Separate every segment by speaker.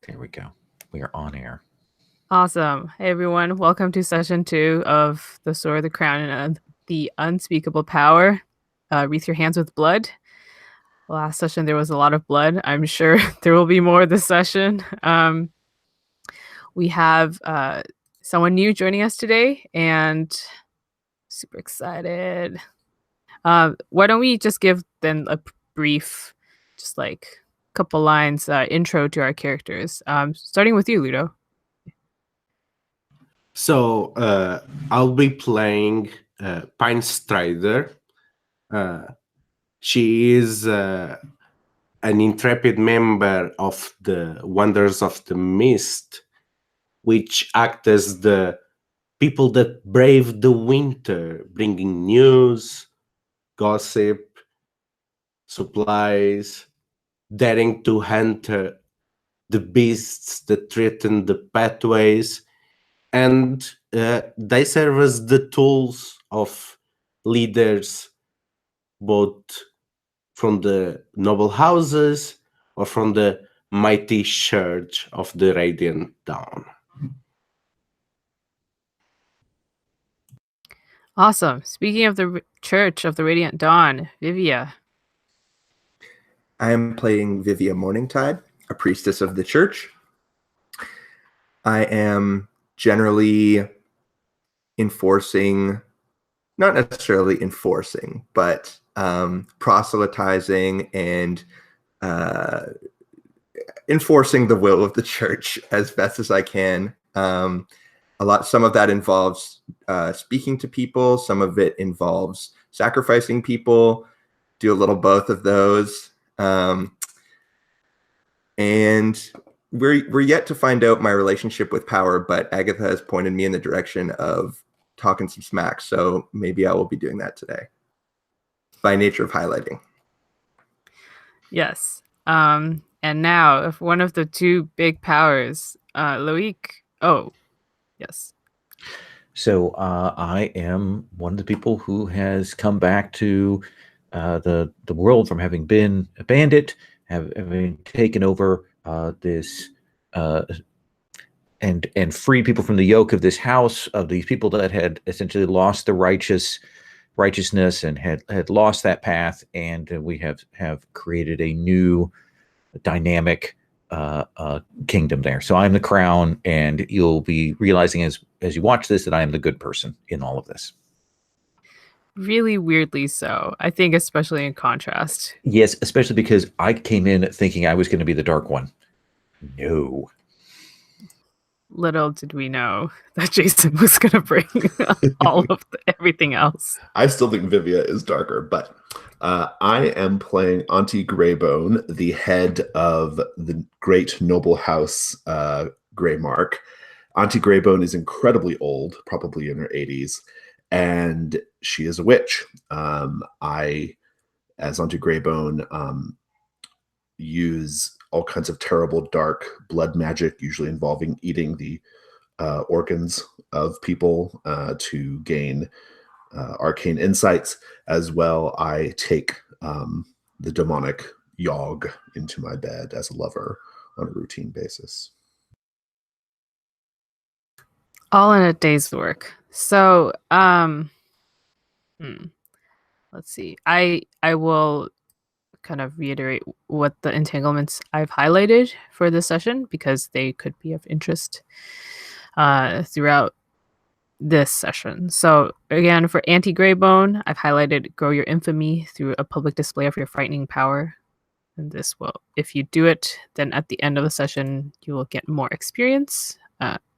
Speaker 1: There we go. We are on air.
Speaker 2: Awesome. Hey, everyone. Welcome to session 2 of The Sword of the Crown and the Unspeakable Power. Wreathe your hands with blood. Last session, there was a lot of blood. I'm sure there will be more this session. We have someone new joining us today, and super excited. Why don't we just give then a brief, just like couple lines intro to our characters, starting with you, Ludo.
Speaker 3: So I'll be playing Pine Strider. She is an intrepid member of the Wanderers of the Mist, which act as the people that brave the winter, bringing news, gossip, supplies, daring to hunt the beasts that threaten the pathways, and they serve as the tools of leaders, both from the noble houses or from the mighty church of the Radiant Dawn.
Speaker 2: Awesome. Speaking of the Church of the Radiant Dawn, Vivia.
Speaker 4: I am playing Vivia Morningtide, a priestess of the church. I am generally not necessarily enforcing, but proselytizing and enforcing the will of the church as best as I can. Some of that involves speaking to people. Some of it involves sacrificing people. Do a little both of those. And we're yet to find out my relationship with power, but Agatha has pointed me in the direction of talking some smack, so maybe I will be doing that today by nature of highlighting.
Speaker 2: Yes. And now, if one of the two big powers, Loic. Oh, yes.
Speaker 1: So I am one of the people who has come back to the world from having been abandoned, having taken over this and free people from the yoke of this house, of these people that had essentially lost the righteousness and had lost that path, and we have created a new dynamic kingdom there. So I'm the crown, and you'll be realizing as you watch this that I am the good person in all of this.
Speaker 2: Really weirdly so. I think especially in contrast.
Speaker 1: Yes, especially because I came in thinking I was going to be the dark one. No.
Speaker 2: Little did we know that Jason was going to bring all of everything else.
Speaker 5: I still think Vivia is darker, but I am playing Auntie Greybone, the head of the great noble house Greymark. Auntie Greybone is incredibly old, probably in her 80s, and she is a witch. I, as Auntie Greybone, use all kinds of terrible, dark blood magic, usually involving eating the organs of people to gain arcane insights. As well, I take the demonic Yogg into my bed as a lover on a routine basis.
Speaker 2: All in a day's work. So, let's see. I will kind of reiterate what the entanglements I've highlighted for this session, because they could be of interest throughout this session. So again, for Auntie Greybone, I've highlighted grow your infamy through a public display of your frightening power. And this will, if you do it, then at the end of the session, you will get more experience.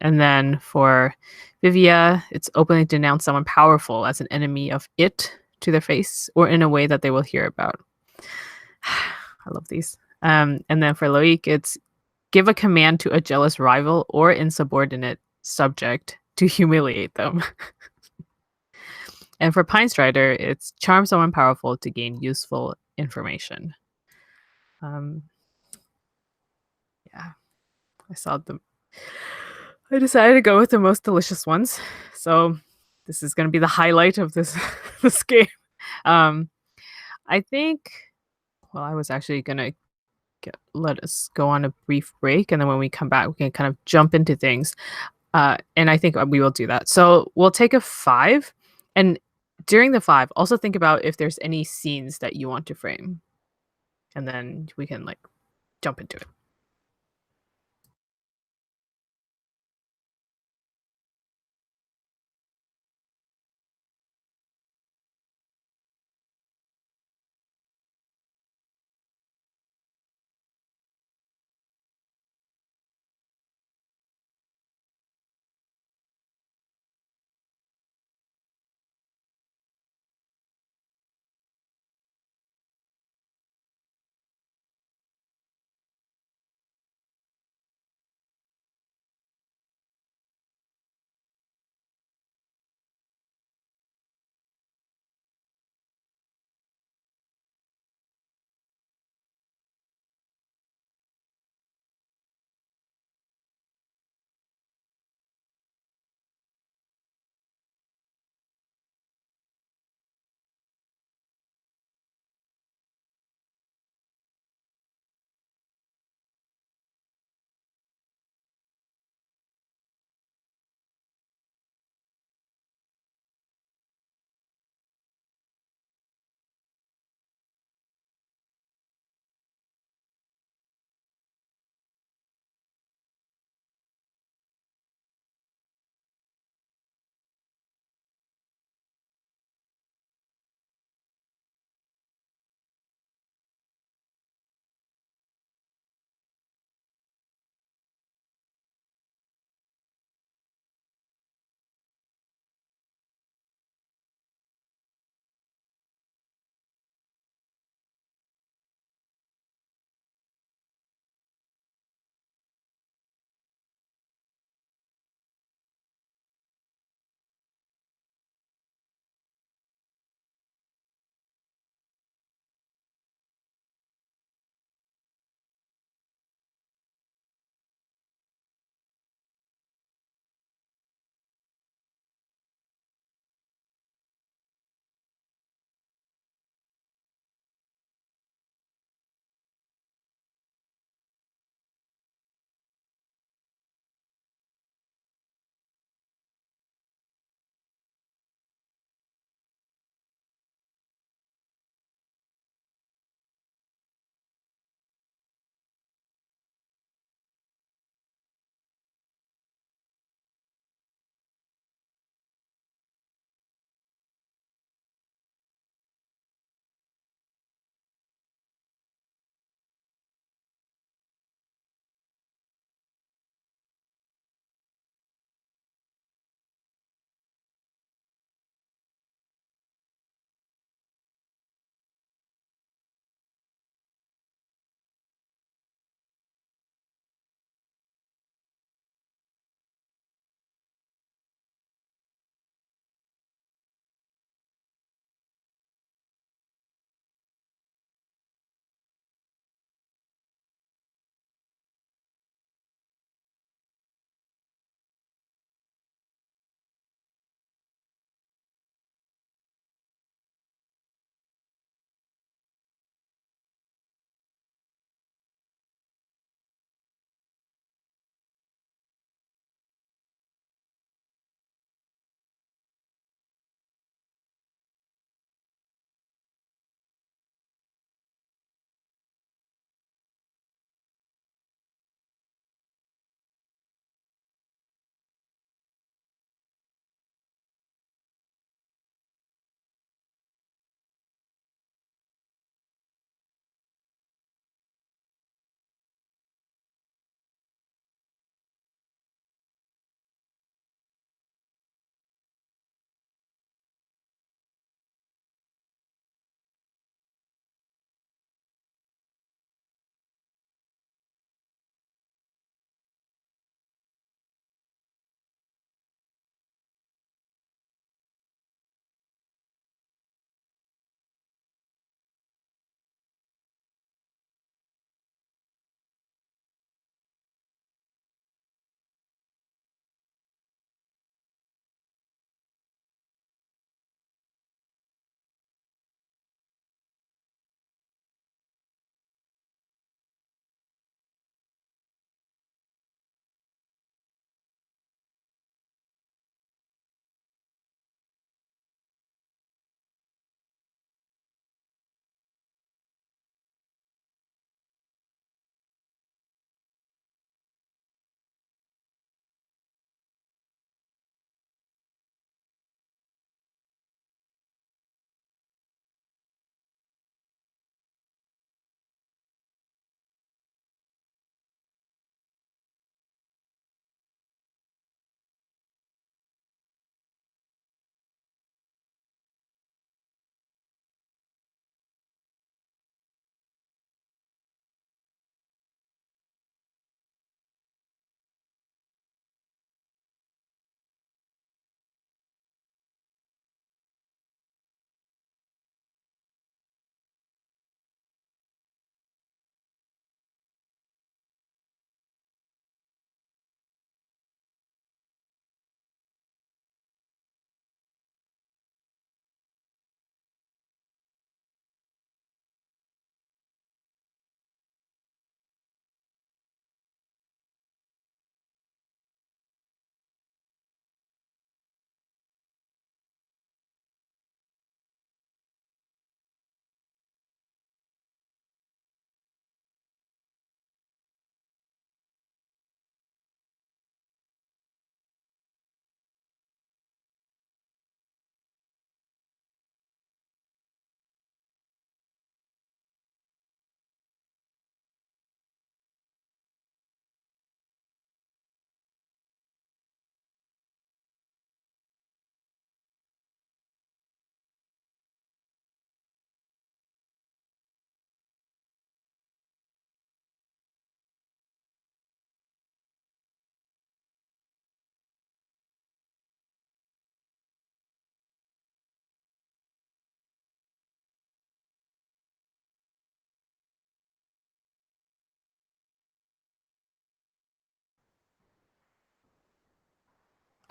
Speaker 2: And then for Vivia, it's openly denounce someone powerful as an enemy of it to their face, or in a way that they will hear about. I love these. And then for Loic, it's give a command to a jealous rival or insubordinate subject to humiliate them. And for Pine Strider, it's charm someone powerful to gain useful information. Yeah, I decided to go with the most delicious ones. So this is going to be the highlight of this game. I think, well, I was actually going to let us go on a brief break, and then when we come back, we can kind of jump into things. And I think we will do that. So we'll take a 5, and during the 5, also think about if there's any scenes that you want to frame, and then we can like jump into it.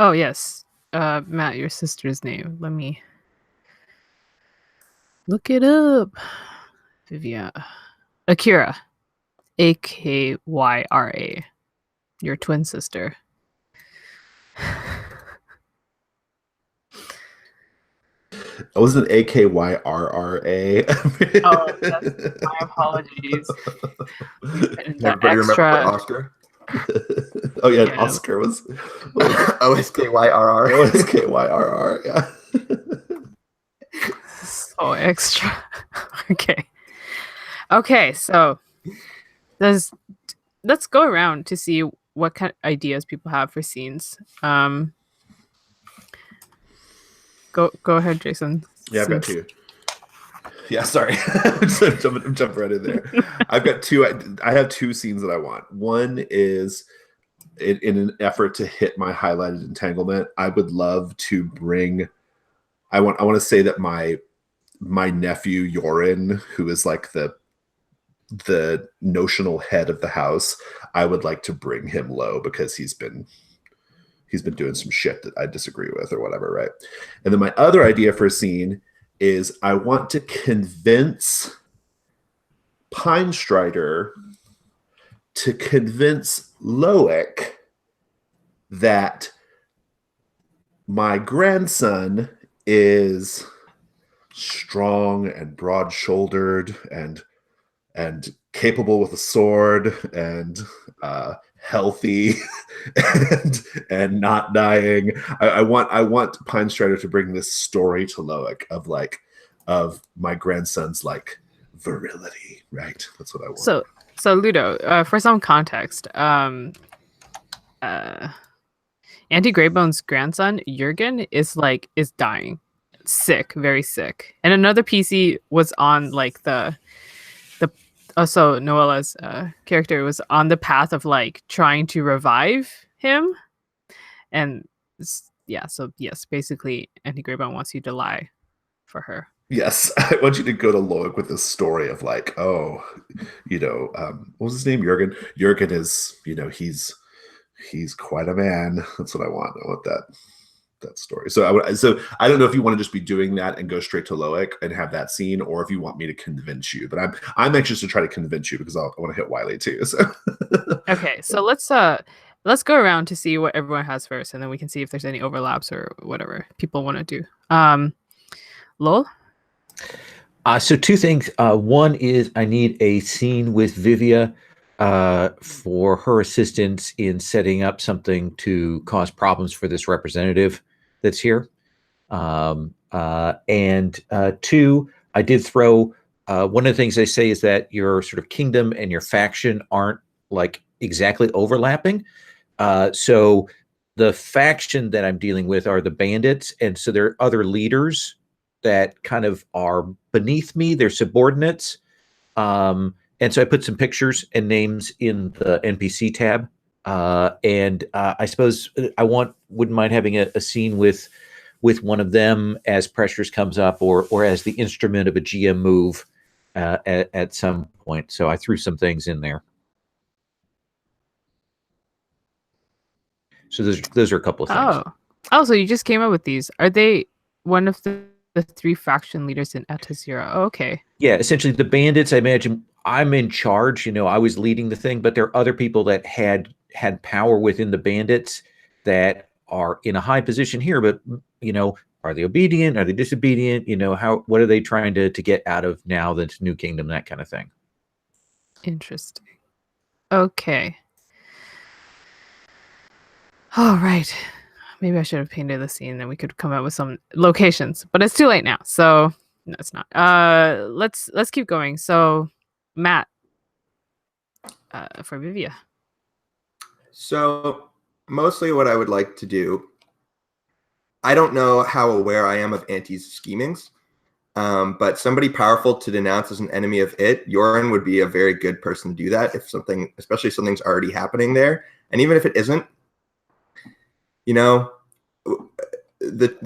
Speaker 2: Oh yes, Matt, your sister's name. Let me look it up. Vivian, Akira, Akyra, your twin sister.
Speaker 5: It wasn't Akyra.
Speaker 2: Oh, yes. My apologies. The
Speaker 4: Everybody remember
Speaker 2: extra.
Speaker 4: Oscar?
Speaker 5: Oh yeah,
Speaker 2: Yeah.
Speaker 5: Oscar was
Speaker 4: OSKYRR.
Speaker 5: OSKYRR. Yeah.
Speaker 2: So extra. Okay, so let's go around to see what kind of ideas people have for scenes. Go ahead, Jason.
Speaker 5: Yeah, I've got two. Yeah, sorry. I'm jumping right in there. I've got two. I have two scenes that I want. One is in an effort to hit my highlighted entanglement. I would love to bring. I want to say that my nephew Yorin, who is like the notional head of the house, I would like to bring him low because he's been doing some shit that I disagree with or whatever, right? And then my other idea for a scene is I want to convince Pine Strider to convince Loic that my grandson is strong and broad-shouldered and capable with a sword and healthy and not dying. I want Pine Strider to bring this story to Loic of my grandson's like virility, right? That's what I want.
Speaker 2: So Ludo, for some context, Auntie Greybone's grandson Jurgen is dying, sick, very sick, and another PC was on like the also Noella's character was on the path of like trying to revive him, and yeah, so yes, basically Auntie Greybone wants you to lie for her.
Speaker 5: Yes, I want you to go to Loic with this story of like, oh, what was his name? Jurgen. Jurgen is, he's quite a man. That's what I want. I want that story. So I don't know if you want to just be doing that and go straight to Loic and have that scene, or if you want me to convince you. But I'm anxious to try to convince you because I want to hit Wiley too. So
Speaker 2: okay, so let's go around to see what everyone has first, and then we can see if there's any overlaps or whatever people want to do. Lol.
Speaker 1: So two things. One is I need a scene with Vivia for her assistance in setting up something to cause problems for this representative that's here. And two, I did throw one of the things they say is that your sort of kingdom and your faction aren't like exactly overlapping. So the faction that I'm dealing with are the bandits, and so there are other leaders that kind of are beneath me. They're subordinates. And so I put some pictures and names in the NPC tab. And I suppose I wouldn't mind having a scene with one of them as pressures comes up or as the instrument of a GM move at some point. So I threw some things in there. So those are a couple of things.
Speaker 2: Oh, so you just came up with these. Are they one of the three faction leaders in Atazira? Oh, okay. Yeah,
Speaker 1: essentially the bandits, I imagine I'm in charge, I was leading the thing, but there are other people that had power within the bandits that are in a high position here, but are they obedient? Are they disobedient? What are they trying to get out of now the new kingdom, that kind of thing.
Speaker 2: Interesting. Okay. All right. Maybe I should have painted the scene, then we could come up with some locations, but it's too late now. So no, it's not. Let's keep going. So Matt, for Vivia.
Speaker 4: So mostly what I would like to do, I don't know how aware I am of Auntie's schemings, but somebody powerful to denounce as an enemy of it, Yorin would be a very good person to do that especially if something's already happening there. And even if it isn't, the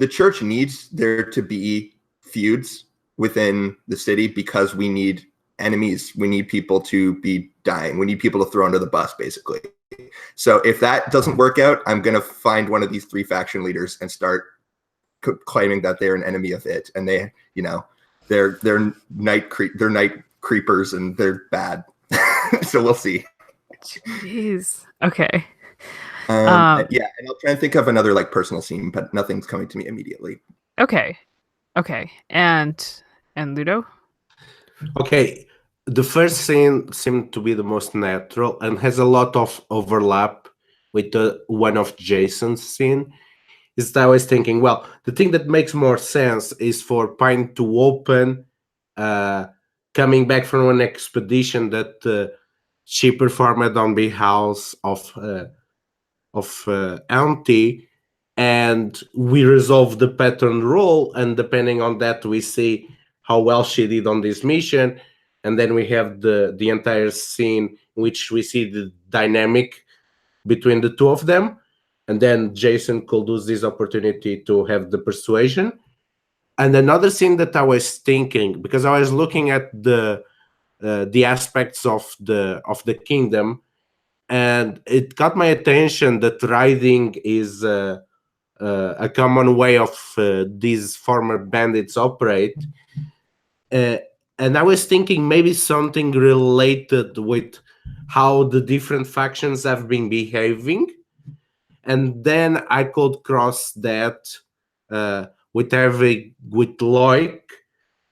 Speaker 4: church needs there to be feuds within the city because we need enemies. We need people to be dying. We need people to throw under the bus, basically. So if that doesn't work out, I'm going to find one of these 3 faction leaders and start claiming that they're an enemy of it, and they, you know, they're night creepers and they're bad. So we'll see.
Speaker 2: Jeez. Okay.
Speaker 4: Yeah, and I'll try and think of another like personal scene, but nothing's coming to me immediately.
Speaker 2: Okay. And Ludo?
Speaker 3: Okay, the first scene seemed to be the most natural and has a lot of overlap with the one of Jason's scene. Is that I was thinking, well, the thing that makes more sense is for Pine to open, coming back from an expedition that she performed on behalf of Auntie, and we resolve the pattern role, and depending on that, we see how well she did on this mission, and then we have the entire scene in which we see the dynamic between the two of them, and then Jason could use this opportunity to have the persuasion. And another scene that I was thinking, because I was looking at the aspects of the kingdom, and it got my attention that riding is a common way of these former bandits operate. And I was thinking maybe something related with how the different factions have been behaving. And then I could cross that with Loic,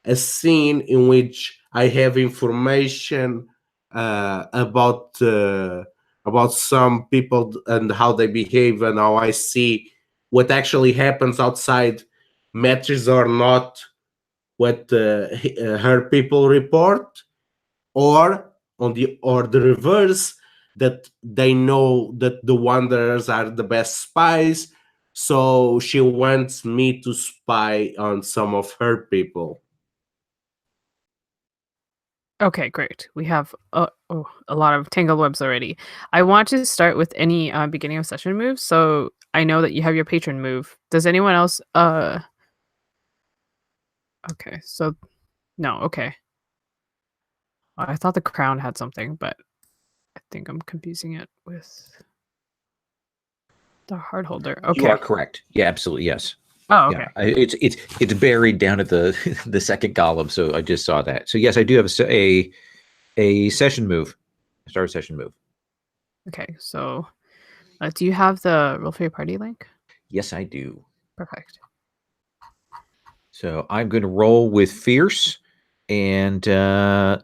Speaker 3: a scene in which I have information about some people and how they behave, and how I see what actually happens outside matches or not what her people report, or the reverse, that they know that the Wanderers are the best spies, so she wants me to spy on some of her people.
Speaker 2: Okay, great. We have a lot of tangled webs already. I want to start with any beginning of session moves. So I know that you have your patron move. Does anyone else? Okay, so no. Okay, I thought the crown had something, but I think I'm confusing it with the heart holder. Okay,
Speaker 1: You are correct. Yeah, absolutely. Yes.
Speaker 2: Oh, okay.
Speaker 1: Yeah, it's buried down at the the second column, so I just saw that. So yes, I do have a session move, start a session move.
Speaker 2: Okay, so do you have the roll for your party link?
Speaker 1: Yes, I do.
Speaker 2: Perfect.
Speaker 1: So I'm going to roll with fierce, and I'm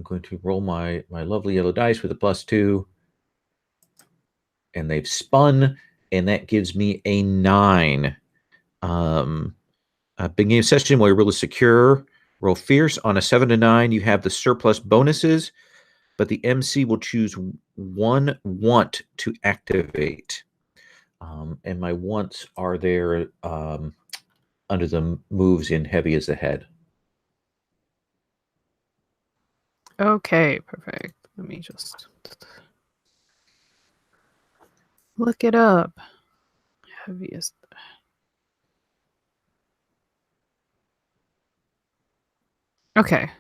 Speaker 1: going to roll my lovely yellow dice with a +2, and they've spun, and that gives me a 9. Beginning of session while you're really secure, roll fierce. On a 7 to 9, you have the surplus bonuses, but the MC will choose one want to activate. And my wants are there under the moves in heavy as the head.
Speaker 2: Okay, perfect. Let me just look it up. Heaviest. Okay.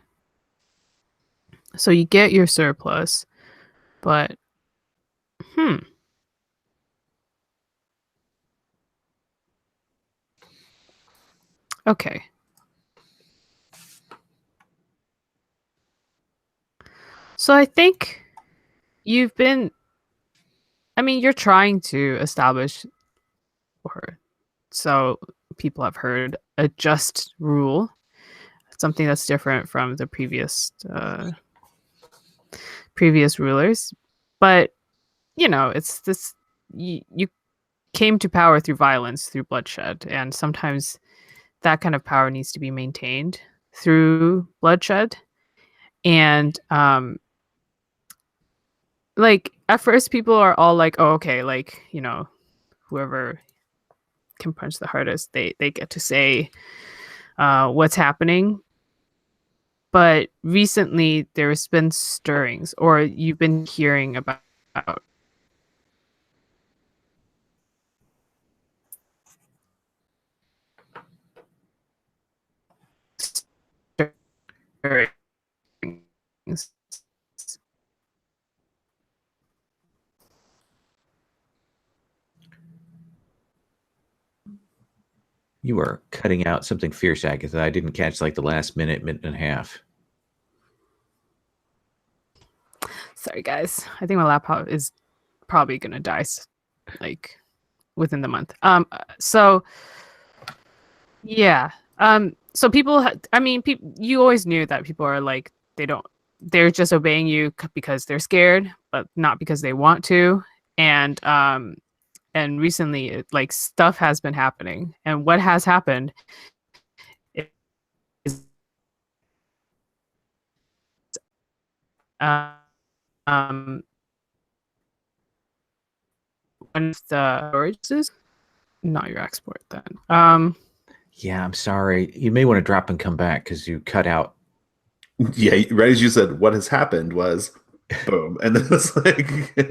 Speaker 2: So you get your surplus, but okay. So I think you're trying to establish, or so people have heard, a just rule, something that's different from the previous rulers. But it's this, you came to power through violence, through bloodshed, and sometimes that kind of power needs to be maintained through bloodshed. And like at first people are all like, oh, okay, like, whoever can punch the hardest, they get to say what's happening. But recently there's been stirrings, or you've been hearing about stirrings.
Speaker 1: You are cutting out something fierce, Agatha. I didn't catch like the last minute and a half.
Speaker 2: Sorry, guys. I think my laptop is probably gonna die, like within the month. So yeah. So people. I mean, you always knew that people are like they're just obeying you because they're scared, but not because they want to. And recently, like stuff has been happening, and what has happened is one of the storages, not your export then.
Speaker 1: Yeah, I'm sorry. You may want to drop and come back because you cut out.
Speaker 5: Yeah, right as you said, what has happened was boom, and then it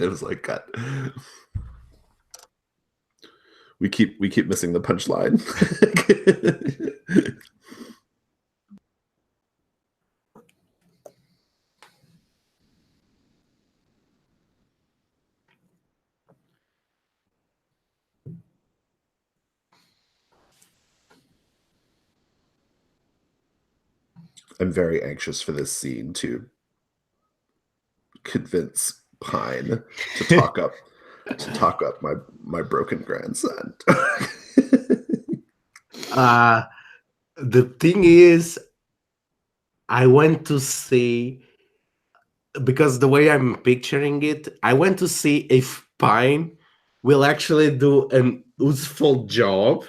Speaker 5: was like cut. We keep missing the punchline. I'm very anxious for this scene to convince Pine to talk up my broken grandson.
Speaker 3: The thing is, I went to see, because the way I'm picturing it, I went to see if Pine will actually do an useful job,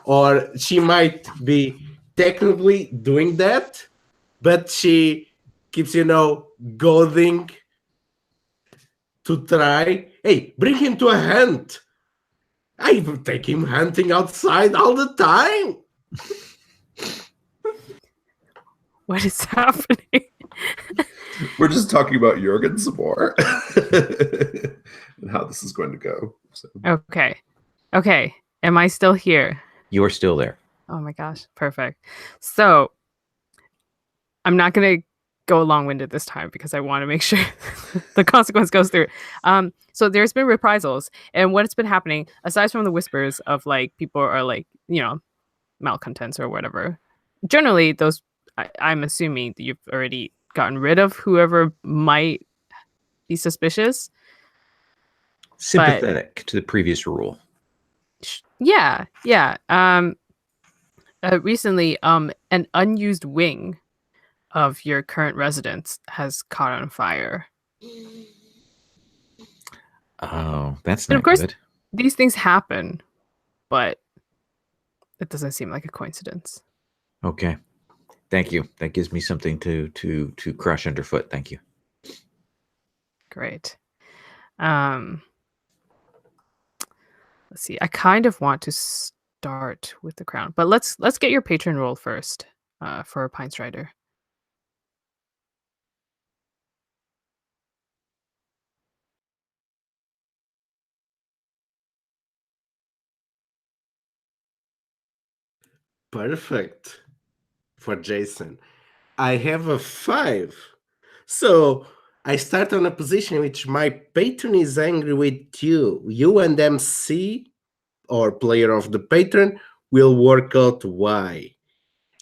Speaker 3: or she might be technically doing that, but she keeps, goading to try. Hey, bring him to a hunt. I take him hunting outside all the time.
Speaker 2: What is happening?
Speaker 5: We're just talking about Jurgen some more and how this is going to go. So.
Speaker 2: Okay. Am I still here?
Speaker 1: You are still there.
Speaker 2: Oh my gosh, perfect. So I'm not going to go long-winded this time because I want to make sure the consequence goes through. So there's been reprisals, and what's been happening, aside from the whispers of like people are like, malcontents or whatever, generally those, I'm assuming that you've already gotten rid of whoever might be suspicious.
Speaker 1: Sympathetic to the previous rule.
Speaker 2: Yeah. Recently, an unused wing of your current residence has caught on fire.
Speaker 1: Oh, that's
Speaker 2: And
Speaker 1: not
Speaker 2: of course,
Speaker 1: good.
Speaker 2: these things happen, but it doesn't seem like a coincidence.
Speaker 1: Okay. Thank you. That gives me something to crush underfoot. Thank you.
Speaker 2: Great. Let's see. I kind of want to start with the crown, but let's get your patron roll first for Pine Strider.
Speaker 3: Perfect for Jason. I have a 5. So I start on a position which my patron is angry with you. You and MC, or player of the patron, will work out why.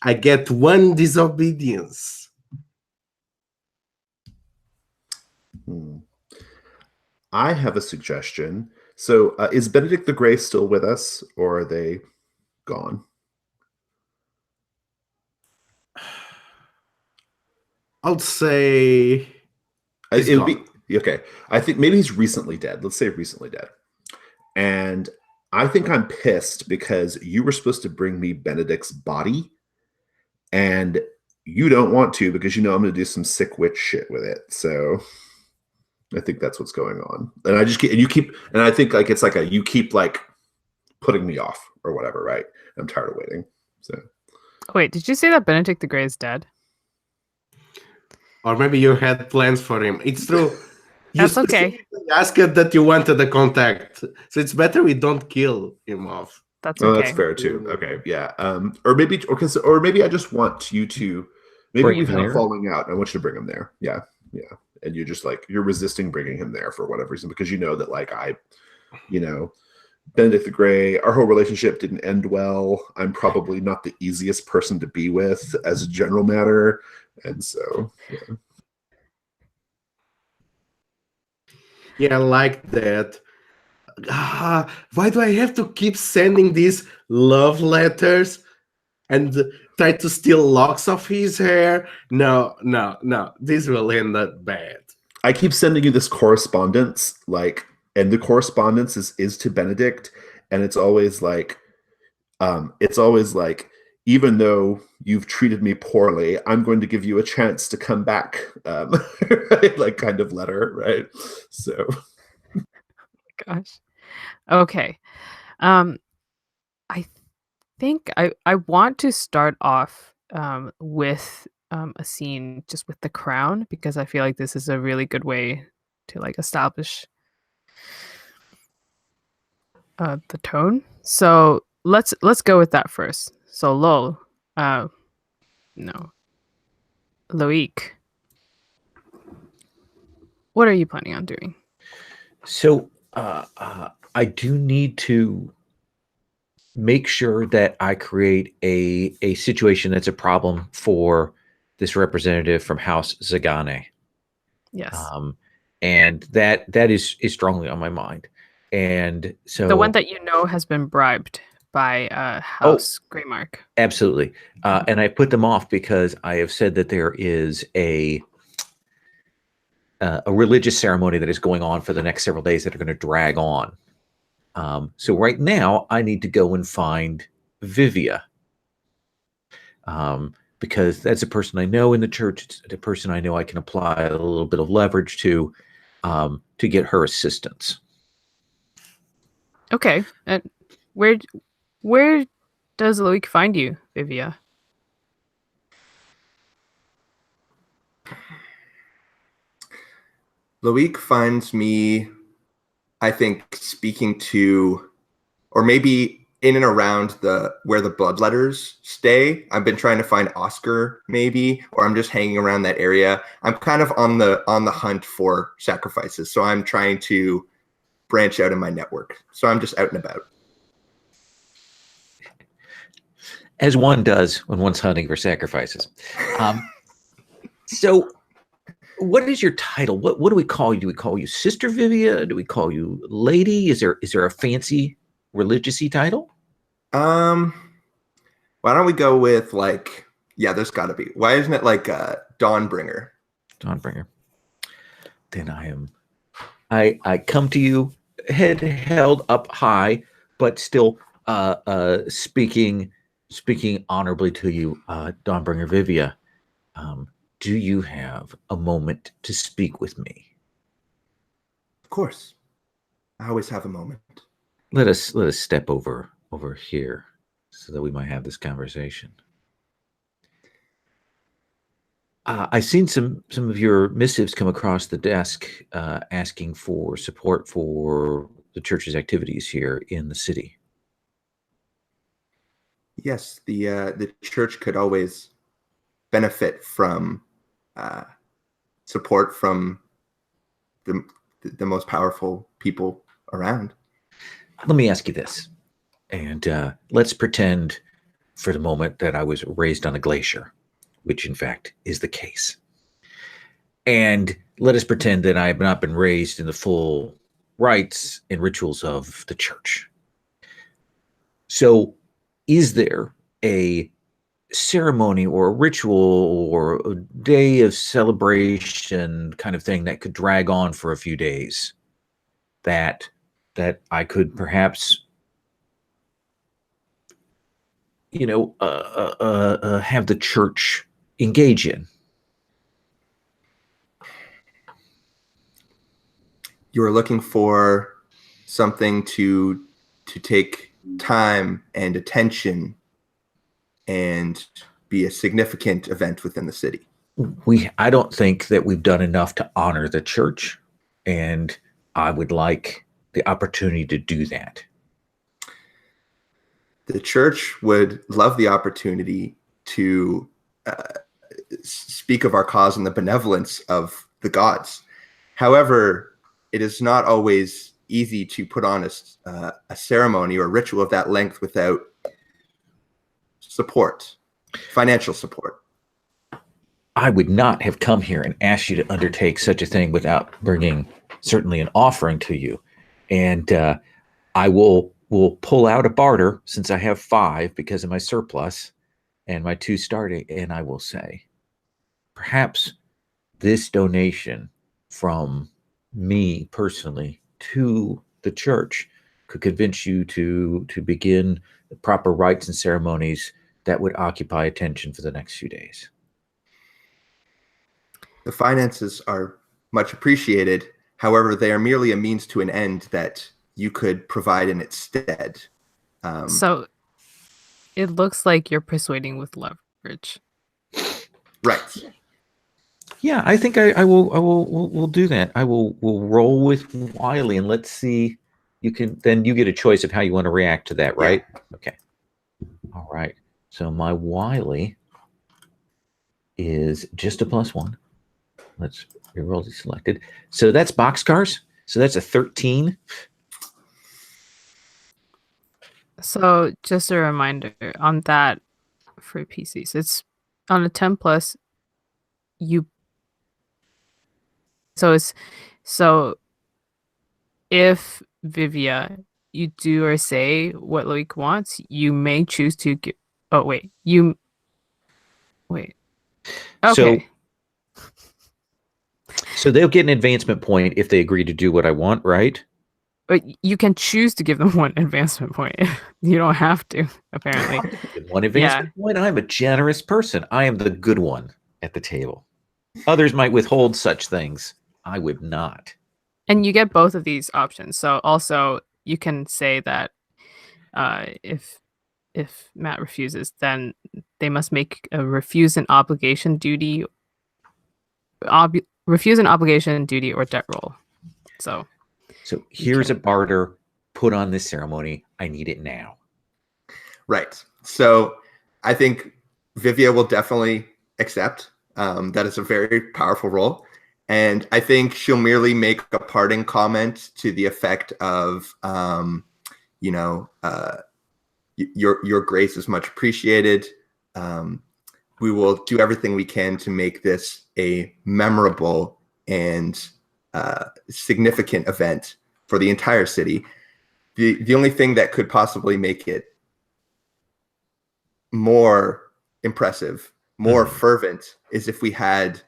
Speaker 3: I get 1 disobedience.
Speaker 5: I have a suggestion. So is Benedict the Grey still with us, or are they gone?
Speaker 3: I'll say
Speaker 5: It would be okay. I think maybe he's recently dead. Let's say recently dead. And I think I'm pissed because you were supposed to bring me Benedict's body, and you don't want to because I'm going to do some sick witch shit with it. So I think that's what's going on. And I think like it's like you keep like putting me off or whatever, right? I'm tired of waiting. So
Speaker 2: wait, did you say that Benedict the Grey is dead?
Speaker 3: Or maybe you had plans for him. It's true.
Speaker 2: That's okay.
Speaker 3: Ask it that you wanted the contact, so it's better we don't kill him off.
Speaker 2: That's okay.
Speaker 5: That's fair too. Okay, yeah. Or maybe I just want you to we've had a falling out. I want you to bring him there. Yeah. And you're just like you're resisting bringing him there for whatever reason because you know that like Benedict the Grey, our whole relationship didn't end well. I'm probably not the easiest person to be with as a general matter. And so, yeah.
Speaker 3: Yeah, I like that. Why do I have to keep sending these love letters and try to steal locks of his hair? No. This will end up bad.
Speaker 5: I keep sending you this correspondence, and the correspondence is to Benedict, and it's always like, even though you've treated me poorly, I'm going to give you a chance to come back, right? Like kind of letter, right? So,
Speaker 2: Gosh. Okay. I think I want to start off with a scene just with the crown, because I feel like this is a really good way to like establish the tone. So let's go with that first. So Lol, no, Loic, what are you planning on doing?
Speaker 1: So I do need to make sure that I create a situation that's a problem for this representative from House Zagane.
Speaker 2: Yes.
Speaker 1: And that is strongly on my mind. And so
Speaker 2: The one that you know has been bribed by House Greymark.
Speaker 1: Absolutely. And I put them off because I have said that there is a religious ceremony that is going on for the next several days that are going to drag on. So right now I need to go and find Vivia. Because that's a person I know in the church. It's a person I know I can apply a little bit of leverage to get her assistance.
Speaker 2: Okay. And where does Loic find you, Vivia?
Speaker 4: Loic finds me, I think, speaking to, or maybe in and around where the bloodletters stay. I've been trying to find Oscar, maybe, or I'm just hanging around that area. I'm kind of on the hunt for sacrifices, so I'm trying to branch out in my network. So I'm just out and about.
Speaker 1: As one does when one's hunting for sacrifices. So what is your title? What do we call you? Do we call you Sister Vivia? Do we call you Lady? Is there a fancy religious-y title?
Speaker 4: Why don't we go with there's got to be. Why isn't it like Dawnbringer?
Speaker 1: Dawnbringer. Then I come to you, head held up high, but still speaking honorably to you, Dawnbringer Vivia. Do you have a moment to speak with me?
Speaker 4: Of course. I always have a moment.
Speaker 1: Let us step over here so that we might have this conversation. I've seen some of your missives come across the desk asking for support for the church's activities here in the city.
Speaker 4: Yes, the church could always benefit from support from the most powerful people around.
Speaker 1: Let me ask you this, and let's pretend for the moment that I was raised on a glacier, which in fact is the case. And let us pretend that I have not been raised in the full rites and rituals of the church. So is there a ceremony or a ritual or a day of celebration kind of thing that could drag on for a few days that I could perhaps have the church engage in?
Speaker 4: You are looking for something to take time and attention and be a significant event within the city.
Speaker 1: I don't think that we've done enough to honor the church, and I would like the opportunity to do that.
Speaker 4: The church would love the opportunity to speak of our cause and the benevolence of the gods. However, it is not always easy to put on a ceremony or a ritual of that length without support, financial support.
Speaker 1: I would not have come here and asked you to undertake such a thing without bringing certainly an offering to you. And I will pull out a barter since I have 5 because of my surplus and my 2 starting. And I will say, perhaps this donation from me personally to the church could convince you to begin the proper rites and ceremonies that would occupy attention for the next few days.
Speaker 4: The finances are much appreciated. However, they are merely a means to an end that you could provide in its stead.
Speaker 2: So it looks like you're persuading with leverage.
Speaker 4: Right.
Speaker 1: Yeah, I think I will do that. Will roll with Wiley and let's see. You get a choice of how you want to react to that, right? Yeah. Okay. All right. So my Wiley is just a +1. Let's reroll the selected. So that's boxcars. So that's a 13.
Speaker 2: So just a reminder on that for PCs, it's on a 10+. So if Vivia, you do or say what Loic wants, you may choose to give. Oh wait, okay.
Speaker 1: So they'll get an advancement point if they agree to do what I want, right?
Speaker 2: But you can choose to give them 1 advancement point. You don't have to, apparently.
Speaker 1: 1 advancement point. I'm a generous person. I am the good one at the table. Others might withhold such things. I would not.
Speaker 2: And you get both of these options. So also you can say that if Matt refuses, then they must make a refuse an obligation duty or debt roll. So
Speaker 1: here's a barter. Put on this ceremony. I need it now.
Speaker 4: Right. So I think Vivia will definitely accept. That is a very powerful role. And I think she'll merely make a parting comment to the effect of, your grace is much appreciated. We will do everything we can to make this a memorable and significant event for the entire city. The only thing that could possibly make it more impressive, more fervent, is if we had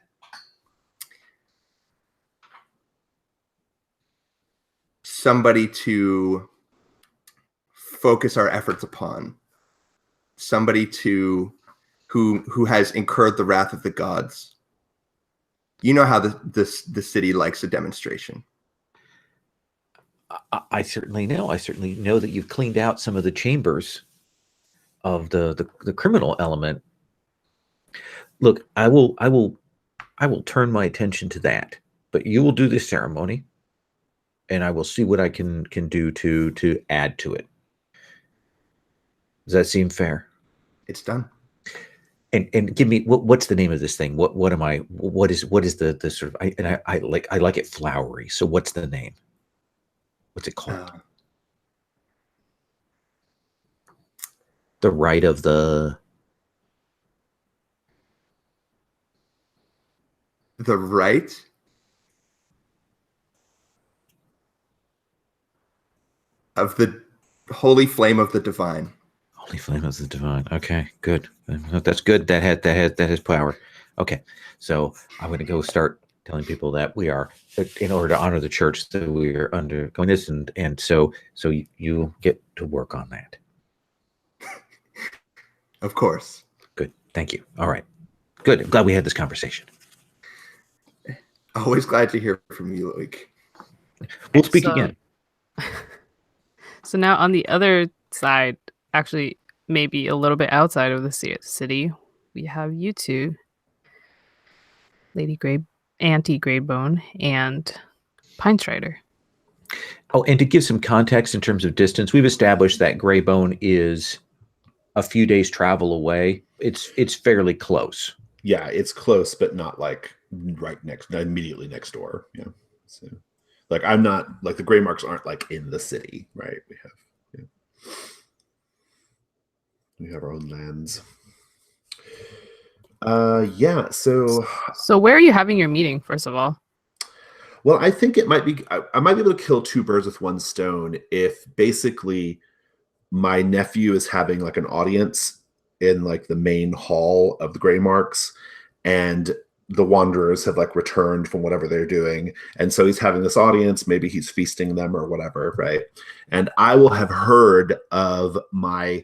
Speaker 4: somebody to focus our efforts upon, somebody who has incurred the wrath of the gods. You know how the city likes a demonstration.
Speaker 1: I certainly know. I certainly know that you've cleaned out some of the chambers of the criminal element. Look, I will turn my attention to that, but you will do this ceremony, and I will see what I can do to add to it. Does that seem fair?
Speaker 4: It's done.
Speaker 1: And give me what's the name of this thing? What is the sort of I like it flowery. So what's the name? What's it called? The rite of the
Speaker 4: rite of the holy flame of the divine.
Speaker 1: Holy flame of the divine. Okay, good. That's good. That has power. Okay, so I'm going to go start telling people that we are, in order to honor the church, that we are undergoing this, and so you get to work on that.
Speaker 4: Of course.
Speaker 1: Good. Thank you. All right. Good. I'm glad we had this conversation.
Speaker 4: Always glad to hear from you, Loic.
Speaker 1: We'll speak again.
Speaker 2: So now on the other side, actually maybe a little bit outside of the city, we have you two, Auntie Greybone and Pine Strider.
Speaker 1: Oh, and to give some context in terms of distance, we've established that Greybone is a few days travel away. It's fairly close.
Speaker 5: Yeah, it's close, but not like not immediately next door. Yeah. So Like I'm not like the Grey Marks aren't like in the city, right? We have our own lands. Yeah. So
Speaker 2: where are you having your meeting, first of all?
Speaker 5: well, I think it might be. I might be able to kill two birds with one stone if basically my nephew is having like an audience in like the main hall of the Grey Marks, and the Wanderers have like returned from whatever they're doing, and so he's having this audience. Maybe he's feasting them or whatever, right? And I will have heard of my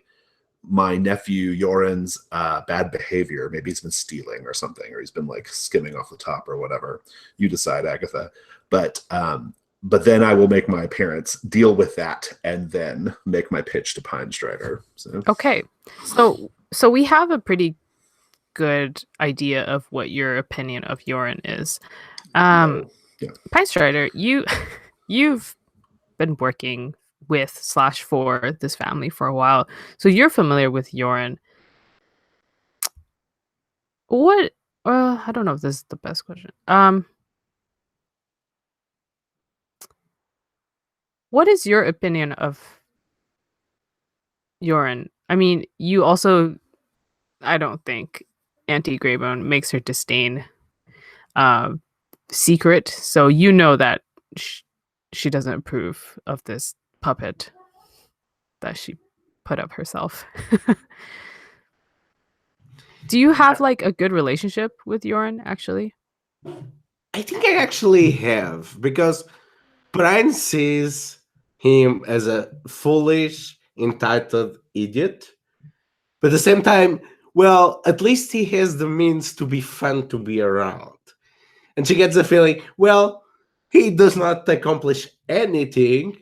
Speaker 5: nephew Yoren's bad behavior. Maybe he's been stealing or something, or he's been like skimming off the top or whatever. You decide, Agatha. But then I will make my appearance, deal with that, and then make my pitch to Pine Strider. So.
Speaker 2: Okay, so we have a pretty good idea of what your opinion of Yoren is.
Speaker 5: Yeah.
Speaker 2: Pine Strider, you've been working with / for this family for a while, so you're familiar with Yoren. What? I don't know if this is the best question. What is your opinion of Yoren? I mean, you also, I don't think Auntie Greybone makes her disdain secret, so you know that she doesn't approve of this puppet that she put up herself. Do you have like a good relationship with Yoren, actually?
Speaker 3: I think I actually have, because Brian sees him as a foolish, entitled idiot. But at the same time, well, at least he has the means to be fun to be around. And she gets the feeling, well, he does not accomplish anything,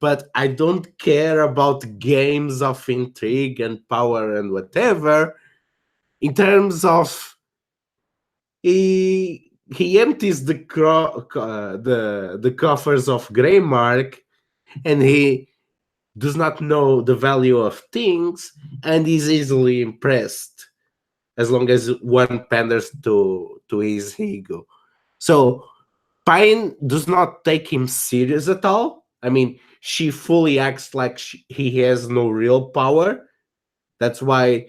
Speaker 3: but I don't care about games of intrigue and power and whatever. In terms of he empties the coffers of Greymark, and he does not know the value of things, and is easily impressed as long as one panders to his ego. So Pine does not take him serious at all. I mean, she fully acts like he has no real power. That's why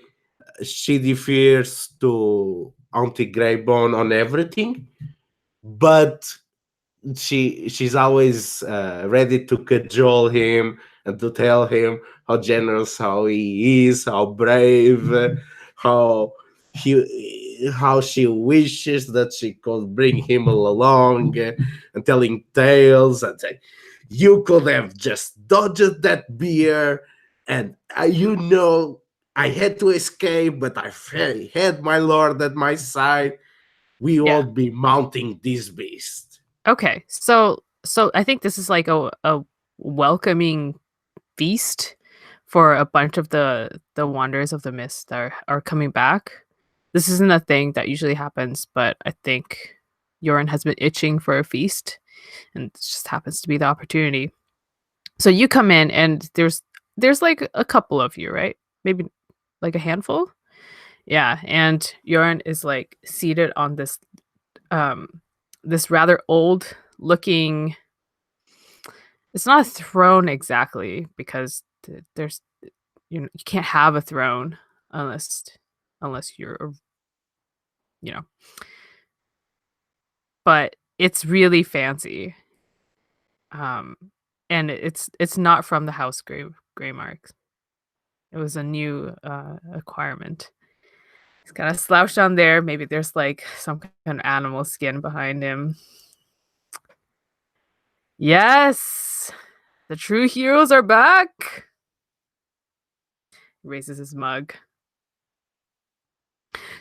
Speaker 3: she defers to Auntie Greybone on everything, but she's always ready to cajole him and to tell him how generous how he is, how brave, how she wishes that she could bring him along, and telling tales and saying, you could have just dodged that beer, and I had to escape, but I had my lord at my side. We won't be mounting this beast.
Speaker 2: Okay, so I think this is like a welcoming feast for a bunch of the Wanderers of the Mist that are coming back. This isn't a thing that usually happens, but I think Yoren has been itching for a feast, and it just happens to be the opportunity. So you come in, and there's like a couple of you, right? Maybe like a handful. Yeah, and Yoren is like seated on this this rather old looking, it's not a throne exactly, because there's you can't have a throne unless you're but it's really fancy, and it's not from the House Greymark. It was a new acquirement. He's got a slouch on there. Maybe there's like some kind of animal skin behind him. Yes, the true heroes are back. He raises his mug.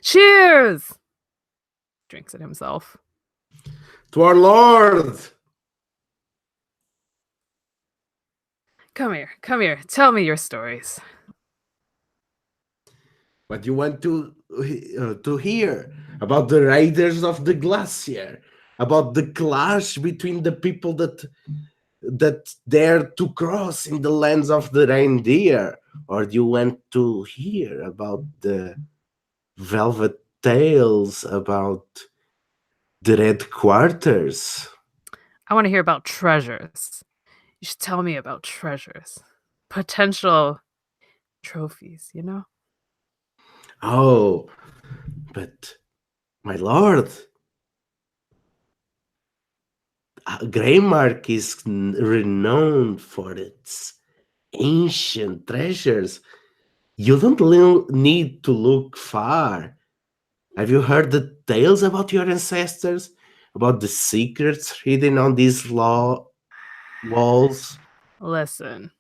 Speaker 2: Cheers! Drinks it himself.
Speaker 3: To our lord!
Speaker 2: Come here. Tell me your stories.
Speaker 3: What you want to hear about the Raiders of the Glacier, about the clash between the people that dare to cross in the lands of the reindeer, or do you want to hear about the velvet tales about the Red Quarters?
Speaker 2: I want to hear about treasures. You should tell me about treasures. Potential trophies, you know?
Speaker 3: Oh, but my lord, Greymark is renowned for its ancient treasures. You don't need to look far. Have you heard the tales about your ancestors? About the secrets hidden on these walls?
Speaker 2: Listen,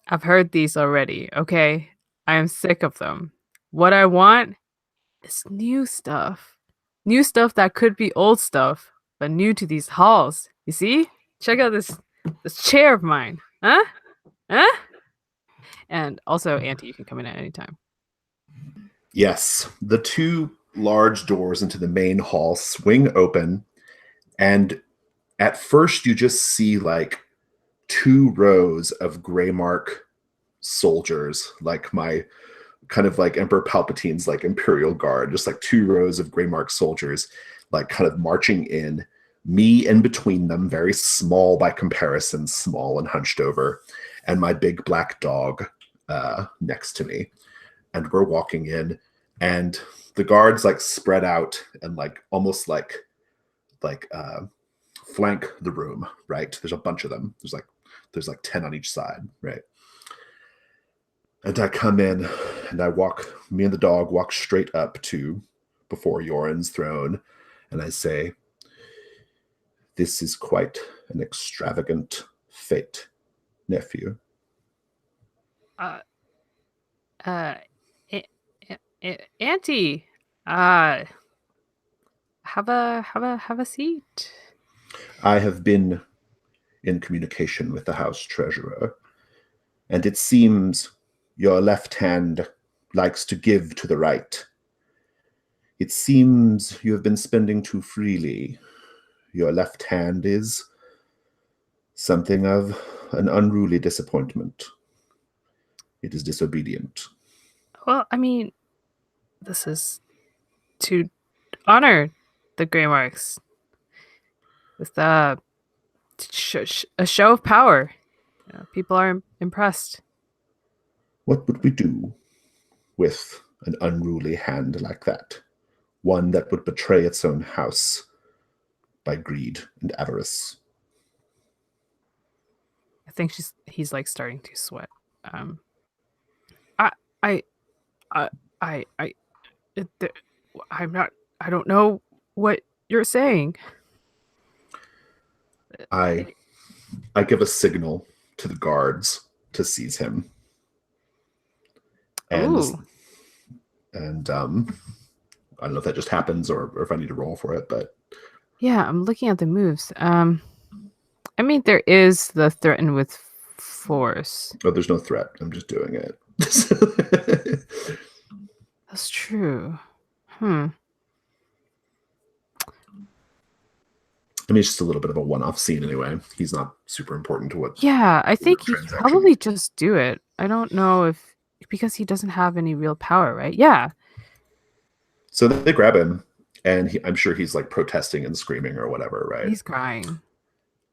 Speaker 2: I've heard these already, okay? I am sick of them. What I want is new stuff. New stuff that could be old stuff, but new to these halls. You see? Check out this chair of mine. Huh? Huh? And also, Auntie, you can come in at any time.
Speaker 5: Yes, the two large doors into the main hall swing open, and at first you just see like 2 rows of Greymark soldiers, like my kind of like Emperor Palpatine's like Imperial Guard, just like 2 rows of Greymark soldiers, like kind of marching in, me in between them, very small by comparison, small and hunched over, and my big black dog next to me. And we're walking in, and the guards like spread out and like almost like flank the room, right? There's a bunch of them. There's like 10 on each side, right? And I come in and me and the dog walk straight up to before Yoren's throne, and I say, "This is quite an extravagant fate, nephew."
Speaker 2: Auntie, have a seat.
Speaker 5: I have been in communication with the House Treasurer, and it seems your left hand likes to give to the right. It seems you have been spending too freely. Your left hand is something of an unruly disappointment. It is disobedient.
Speaker 2: Well, I mean, this is to honor the Greymarks with a show of power. You know, people are impressed.
Speaker 5: What would we do with an unruly hand like that? One that would betray its own house by greed and avarice.
Speaker 2: I think he's like starting to sweat. I don't know what you're saying.
Speaker 5: I give a signal to the guards to seize him. And
Speaker 2: Ooh.
Speaker 5: I don't know if that just happens or if I need to roll for it, but
Speaker 2: Yeah, I'm looking at the moves. I mean, there is the threaten with force.
Speaker 5: oh, there's no threat. I'm just doing it.
Speaker 2: That's true.
Speaker 5: I mean, it's just a little bit of a one-off scene anyway. He's not super important to what.
Speaker 2: Yeah, I think he
Speaker 5: transaction.
Speaker 2: probably just do it. I don't know if because he doesn't have any real power, right? Yeah.
Speaker 5: So they grab him, and I'm sure he's like protesting and screaming or whatever, right?
Speaker 2: He's crying.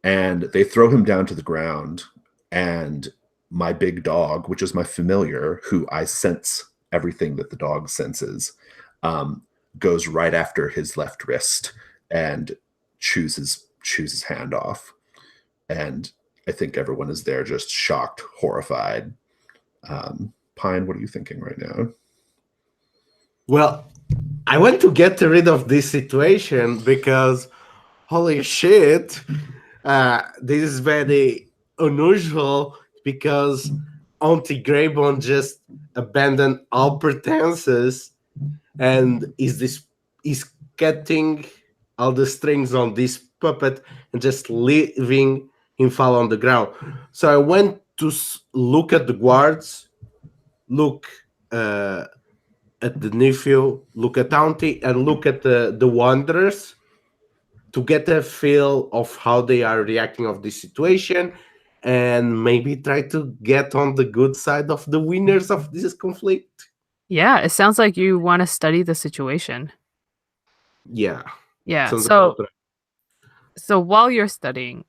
Speaker 5: And they throw him down to the ground, and my big dog, which is my familiar, who I sense everything that the dog senses, goes right after his left wrist and chews his hand off. And I think everyone is there just shocked, horrified. Pine, what are you thinking right now?
Speaker 3: Well, I want to get rid of this situation because, holy shit, this is very unusual because Auntie Greybone just abandoned all pretenses and is cutting all the strings on this puppet and just leaving him fall on the ground. So I went to look at the guards, look at the nephew, look at Auntie, and look at the wanderers to get a feel of how they are reacting of this situation and maybe try to get on the good side of the winners of this conflict.
Speaker 2: Yeah, it sounds like you want to study the situation.
Speaker 3: Yeah.
Speaker 2: Yeah.
Speaker 3: Sounds
Speaker 2: So
Speaker 3: about right.
Speaker 2: So while you're studying,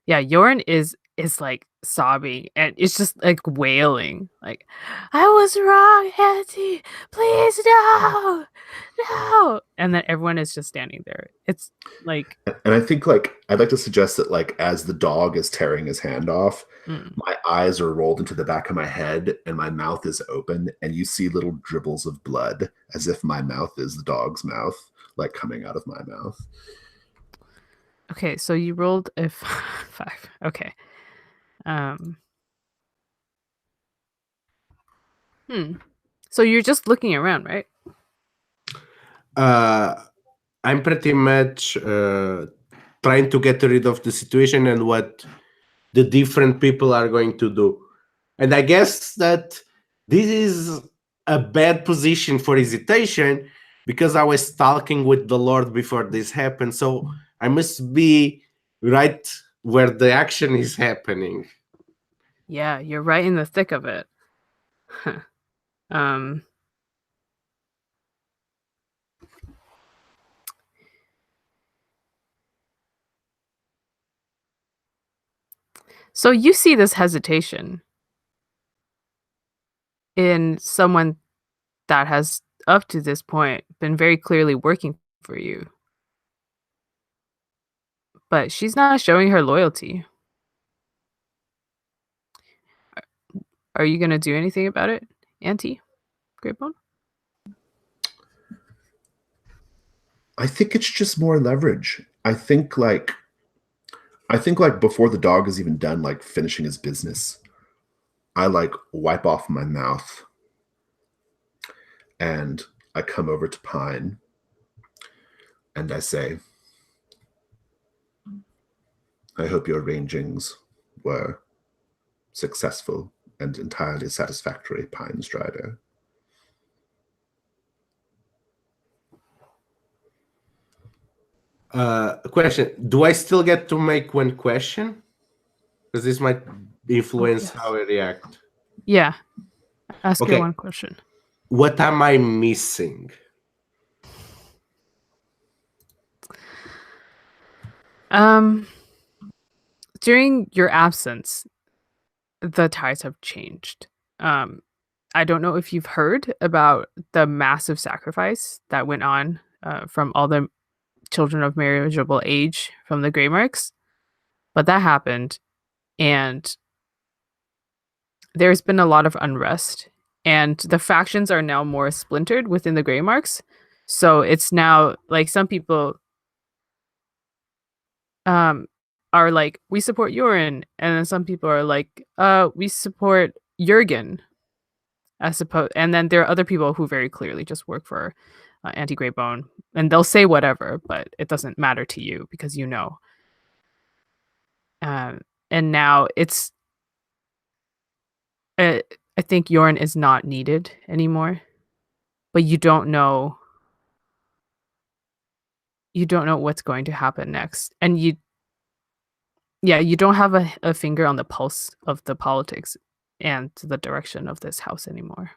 Speaker 2: Jorn is like sobbing and it's just like wailing, like, I was wrong, Auntie, please no, no. And then everyone is just standing there. It's like,
Speaker 5: And I think like I'd like to suggest that like as the dog is tearing his hand off, my eyes are rolled into the back of my head and my mouth is open and you see little dribbles of blood as if my mouth is the dog's mouth, like coming out of my mouth.
Speaker 2: okay, so you rolled a 5. Okay. So you're just looking around, right?
Speaker 3: I'm pretty much trying to get rid of the situation and what the different people are going to do. And I guess that this is a bad position for hesitation because I was talking with the Lord before this happened. So I must be right where the action is happening.
Speaker 2: Yeah, you're right in the thick of it. Huh. So you see this hesitation in someone that has, up to this point, been very clearly working for you. But she's not showing her loyalty. Are you going to do anything about it, Auntie Greatbone?
Speaker 5: I think it's just more leverage. I think like before the dog is even done like finishing his business, I like wipe off my mouth and I come over to Pine and I say, I hope your arrangings were successful and entirely satisfactory, Pine Strider.
Speaker 3: Question: do I still get to make one question? Because this might influence how I react.
Speaker 2: Yeah. Ask
Speaker 3: Okay.
Speaker 2: her one question.
Speaker 3: What am I missing?
Speaker 2: During your absence, the tides have changed. I don't know if you've heard about the massive sacrifice that went on from all the children of marriageable age from the Grey Marks, but that happened, and there's been a lot of unrest, and the factions are now more splintered within the Grey Marks. So it's now like some people are like, we support Yorin, and then some people are like, we support Jurgen, I suppose. And then there are other people who very clearly just work for Anti Greybone, and they'll say whatever, but it doesn't matter to you because you know. And now it's, I think Yorin is not needed anymore, but you don't know what's going to happen next, and you don't have a finger on the pulse of the politics and the direction of this house anymore.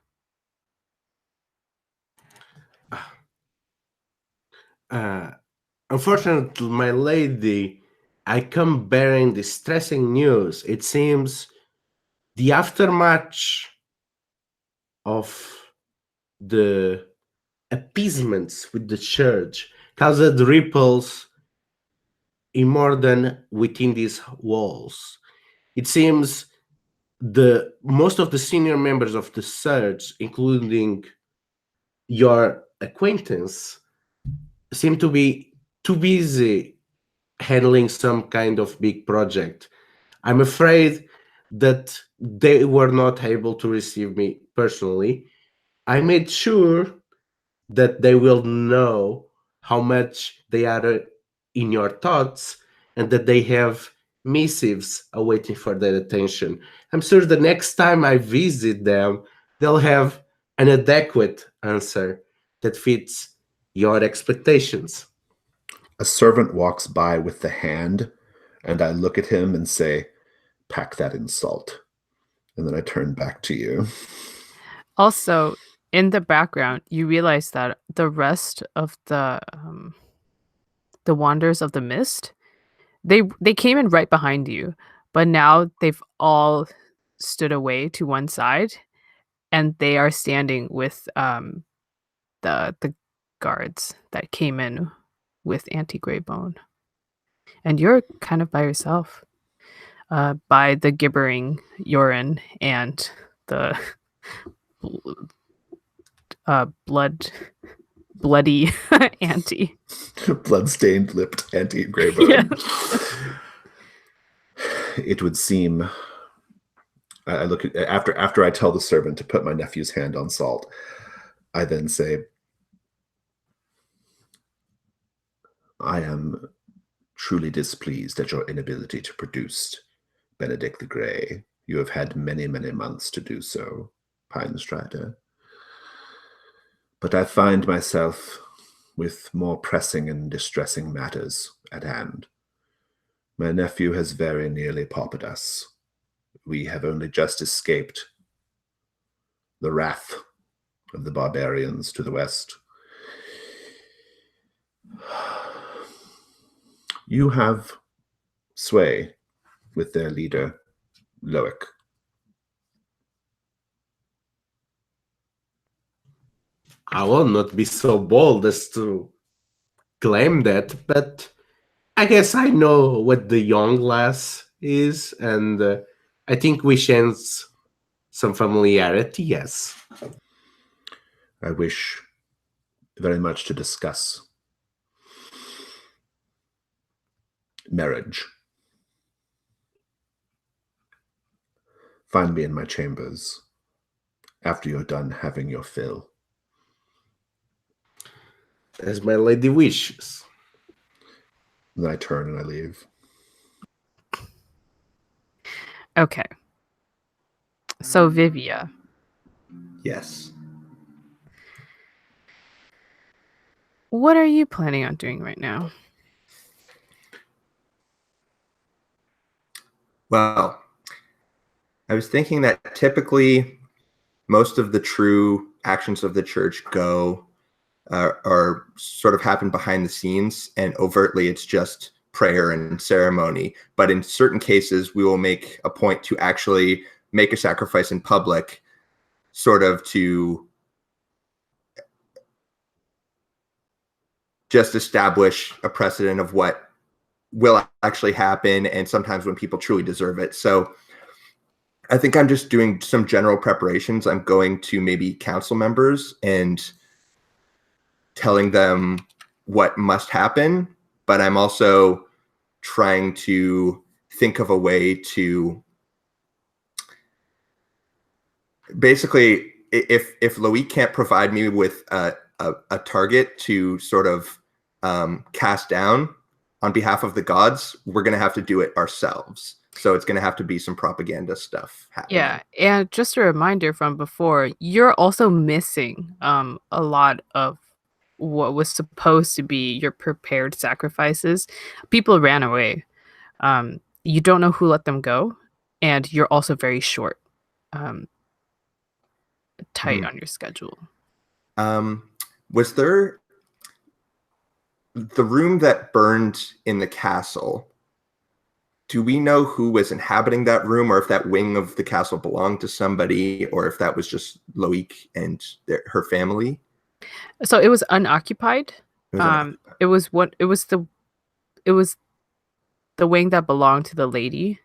Speaker 3: Unfortunately, my lady, I come bearing distressing news. It seems the aftermath of the appeasements with the church caused ripples in more than within these walls. It seems most of the senior members of the church, including your acquaintance, seem to be too busy handling some kind of big project. I'm afraid that they were not able to receive me personally. I made sure that they will know how much they are in your thoughts and that they have missives awaiting for their attention. I'm sure the next time I visit them, they'll have an adequate answer that fits your expectations.
Speaker 5: A servant walks by with the hand, and I look at him and say, pack that in salt. And then I turn back to you.
Speaker 2: Also, in the background, you realize that the rest of the the Wanderers of the Mist. They came in right behind you, but now they've all stood away to one side, and they are standing with the guards that came in with Auntie Greybone. And you're kind of by yourself, by the gibbering urine and the bloody auntie.
Speaker 5: Blood-stained lipped Auntie Greybone.
Speaker 2: Yes.
Speaker 5: It would seem. I look at after I tell the servant to put my nephew's hand on salt. I then say, I am truly displeased at your inability to produce Benedict the Grey. You have had many, many months to do so, Pinestrider. But I find myself with more pressing and distressing matters at hand. My nephew has very nearly paupered us. We have only just escaped the wrath of the barbarians to the west. You have sway with their leader, Loic.
Speaker 3: I will not be so bold as to claim that, but I guess I know what the young lass is, and I think we sense some familiarity, yes.
Speaker 5: I wish very much to discuss marriage. Find me in my chambers after you're done having your fill.
Speaker 3: As my lady wishes.
Speaker 5: Then I turn and I leave.
Speaker 2: Okay. So Vivia,
Speaker 4: Yes.
Speaker 2: what are you planning on doing right now?
Speaker 4: Well, I was thinking that typically most of the true actions of the church are sort of happen behind the scenes, and overtly it's just prayer and ceremony. But in certain cases, we will make a point to actually make a sacrifice in public, sort of to just establish a precedent of what will actually happen, and sometimes when people truly deserve it. So I think I'm just doing some general preparations. I'm going to maybe council members and telling them what must happen, but I'm also trying to think of a way to basically, if Loic can't provide me with a target to sort of cast down on behalf of the gods, we're going to have to do it ourselves. So it's going to have to be some propaganda stuff happening.
Speaker 2: Yeah, and just a reminder from before, you're also missing a lot of what was supposed to be your prepared sacrifices. People ran away. You don't know who let them go, and you're also very short, tight on your schedule.
Speaker 4: Was there the room that burned in the castle? Do we know who was inhabiting that room, or if that wing of the castle belonged to somebody, or if that was just Loic and her family?
Speaker 2: So it was unoccupied. It was the wing that belonged to the lady.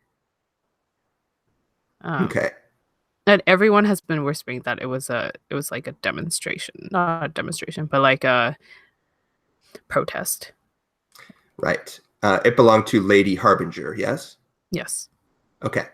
Speaker 4: Okay.
Speaker 2: And everyone has been whispering that it was like a demonstration, not a demonstration, but like a protest.
Speaker 4: Right. It belonged to Lady Harbinger, yes?
Speaker 2: Yes.
Speaker 4: Okay.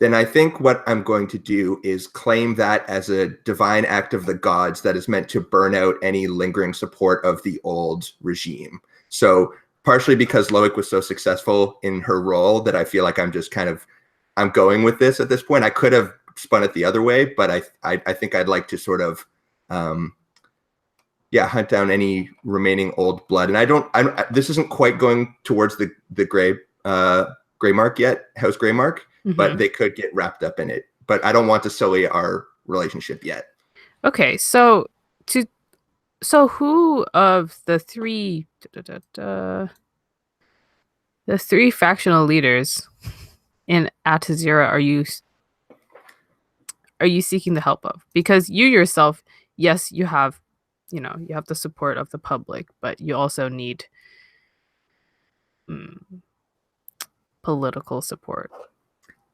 Speaker 4: Then I think what I'm going to do is claim that as a divine act of the gods that is meant to burn out any lingering support of the old regime. So partially because Loic was so successful in her role that I feel like I'm just I'm going with this at this point. I could have spun it the other way, but I think I'd like to sort of hunt down any remaining old blood. And this isn't quite going towards the gray Greymark yet, House Greymark, but they could get wrapped up in it. But I don't want to sully our relationship yet.
Speaker 2: Okay, so So who of the three the three factional leaders in Atazira are you seeking the help of? Because you yourself, yes, you have the support of the public, but you also need political support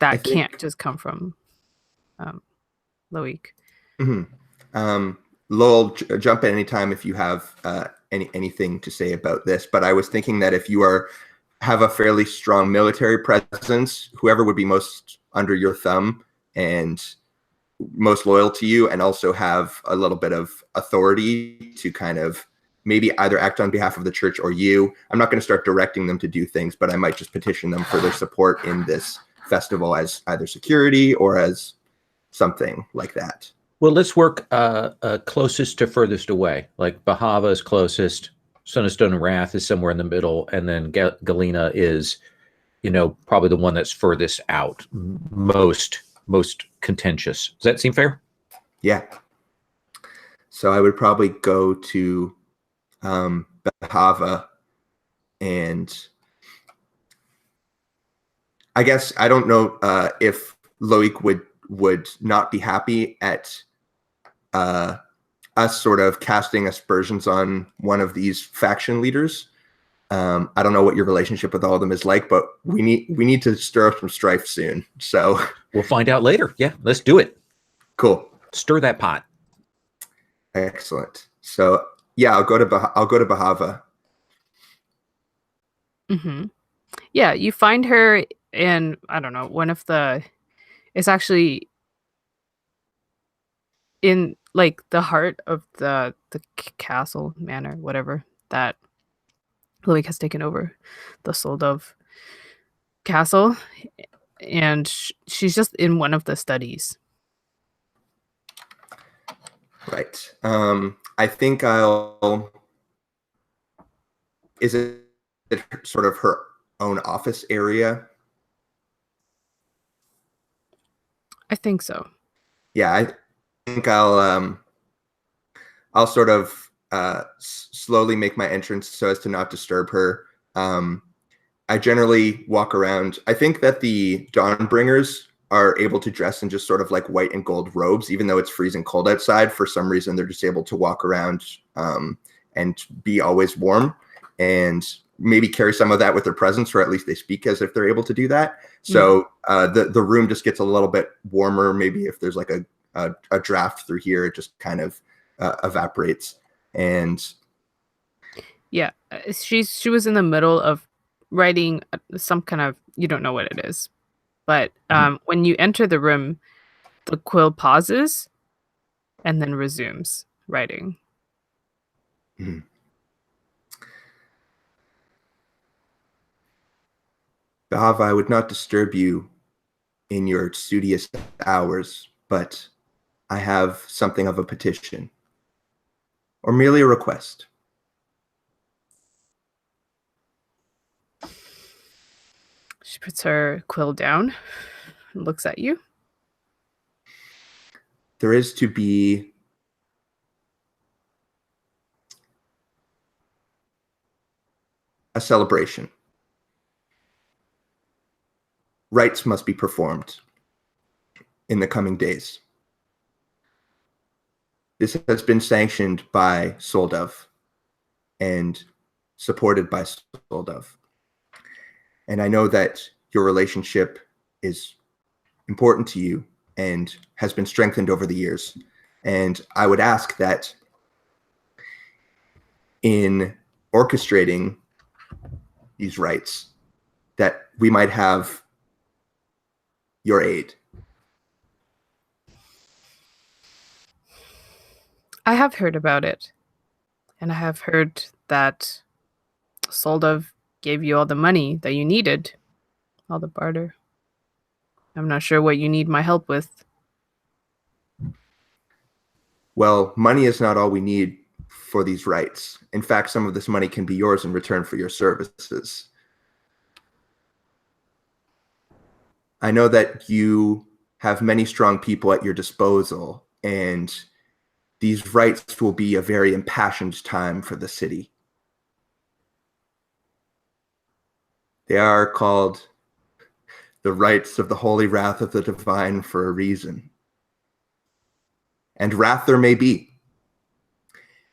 Speaker 2: that can't just come from Loic.
Speaker 4: Lowell, jump at any time if you have anything to say about this. But I was thinking that if you have a fairly strong military presence, whoever would be most under your thumb and most loyal to you, and also have a little bit of authority to kind of maybe either act on behalf of the church or you. I'm not going to start directing them to do things, but I might just petition them for their support in this festival as either security or as something like that.
Speaker 1: Well, let's work closest to furthest away. Like Bahava is closest, Son of Stone and Wrath is somewhere in the middle, and then Galena is, probably the one that's furthest out, most contentious. Does that seem fair?
Speaker 4: Yeah. So I would probably go to Bahava, and I guess I don't know if Loic would not be happy at us sort of casting aspersions on one of these faction leaders. I don't know what your relationship with all of them is like, but we need to stir up some strife soon. So
Speaker 1: we'll find out later. Yeah, let's do it.
Speaker 4: Cool.
Speaker 1: Stir that pot.
Speaker 4: Excellent. So yeah, I'll go to Bahava.
Speaker 2: Mm-hmm. Yeah, you find her in, I don't know, it's actually in like the heart of the castle manor, whatever, that Loic has taken over, the Soldov castle, and she's just in one of the studies.
Speaker 4: Right. I think is it sort of her own office area?
Speaker 2: I think so.
Speaker 4: Yeah, I think I'll sort of slowly make my entrance so as to not disturb her. I generally walk around. I think that the Dawnbringers are able to dress in just sort of like white and gold robes, even though it's freezing cold outside. For some reason, they're just able to walk around and be always warm, and maybe carry some of that with their presence, or at least they speak as if they're able to do that. So the room just gets a little bit warmer. Maybe if there's like a draft through here, it just kind of evaporates. And
Speaker 2: yeah, she was in the middle of writing some kind of, you don't know what it is, but when you enter the room, the quill pauses and then resumes writing.
Speaker 4: Mm-hmm. Bahava, I would not disturb you in your studious hours, but I have something of a petition, or merely a request.
Speaker 2: She puts her quill down and looks at you.
Speaker 4: There is to be a celebration. Rites must be performed in the coming days. This has been sanctioned by Soldov and supported by Soldov. And I know that your relationship is important to you and has been strengthened over the years. And I would ask that in orchestrating these rites, that we might have your aid.
Speaker 2: I have heard about it. And I have heard that Soldov gave you all the money that you needed. All the barter. I'm not sure what you need my help with.
Speaker 4: Well, money is not all we need for these rites. In fact, some of this money can be yours in return for your services. I know that you have many strong people at your disposal, and these rites will be a very impassioned time for the city. They are called the rites of the holy wrath of the divine for a reason. And wrath there may be.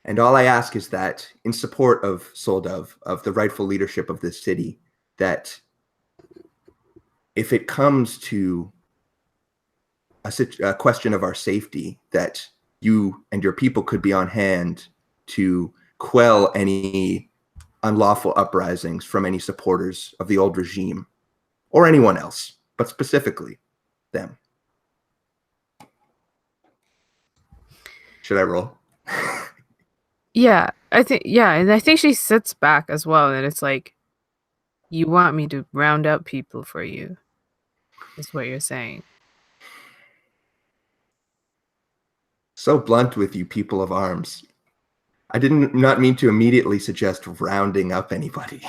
Speaker 4: And all I ask is that, in support of Soldov, of the rightful leadership of this city, that if it comes to a question of our safety, that you and your people could be on hand to quell any unlawful uprisings from any supporters of the old regime, or anyone else, but specifically them. Should I roll?
Speaker 2: Yeah, and I think she sits back as well, and it's like, you want me to round up people for you, is what you're saying.
Speaker 4: So blunt with you, people of arms. I did not mean to immediately suggest rounding up anybody.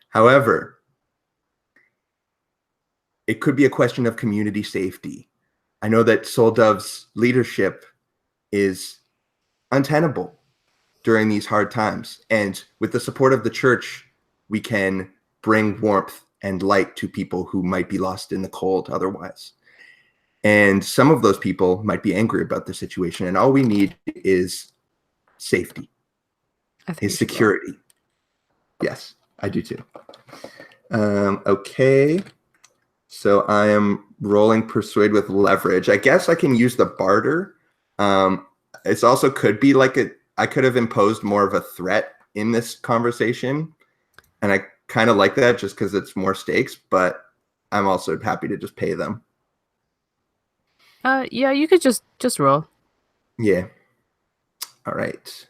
Speaker 4: However, it could be a question of community safety. I know that Soldov's leadership is untenable during these hard times. And with the support of the church, we can bring warmth and light to people who might be lost in the cold otherwise. And some of those people might be angry about the situation. And all we need is safety, is security. Yes, I do too. Okay. So I am rolling persuade with leverage. I guess I can use the barter. It's also could be like I could have imposed more of a threat in this conversation. And I kind of like that just because it's more stakes, but I'm also happy to just pay them.
Speaker 2: Yeah, you could just roll.
Speaker 4: Yeah. All right.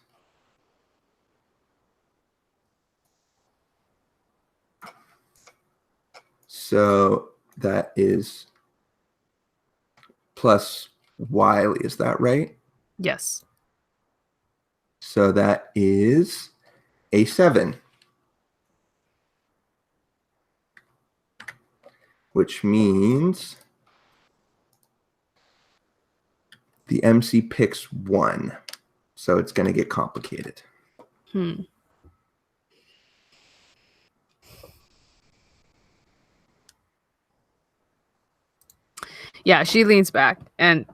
Speaker 4: So that is plus Wiley, is that right?
Speaker 2: Yes.
Speaker 4: So that is a 7. Which means the MC picks 1. So it's going to get complicated.
Speaker 2: Yeah, she leans back and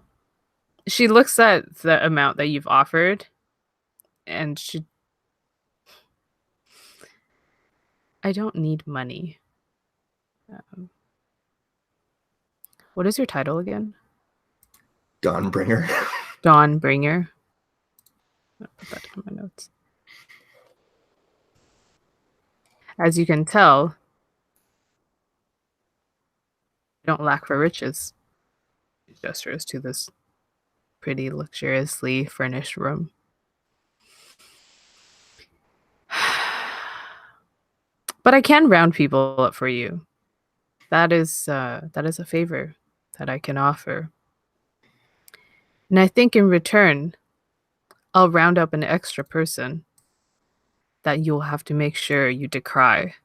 Speaker 2: she looks at the amount that you've offered, and I don't need money. What is your title again?
Speaker 4: Dawnbringer.
Speaker 2: Dawnbringer. I'll put that in my notes. As you can tell, you don't lack for riches. She gestures to this pretty luxuriously furnished room. But I can round people up for you. That is a favor that I can offer. And I think in return, I'll round up an extra person that you'll have to make sure you decry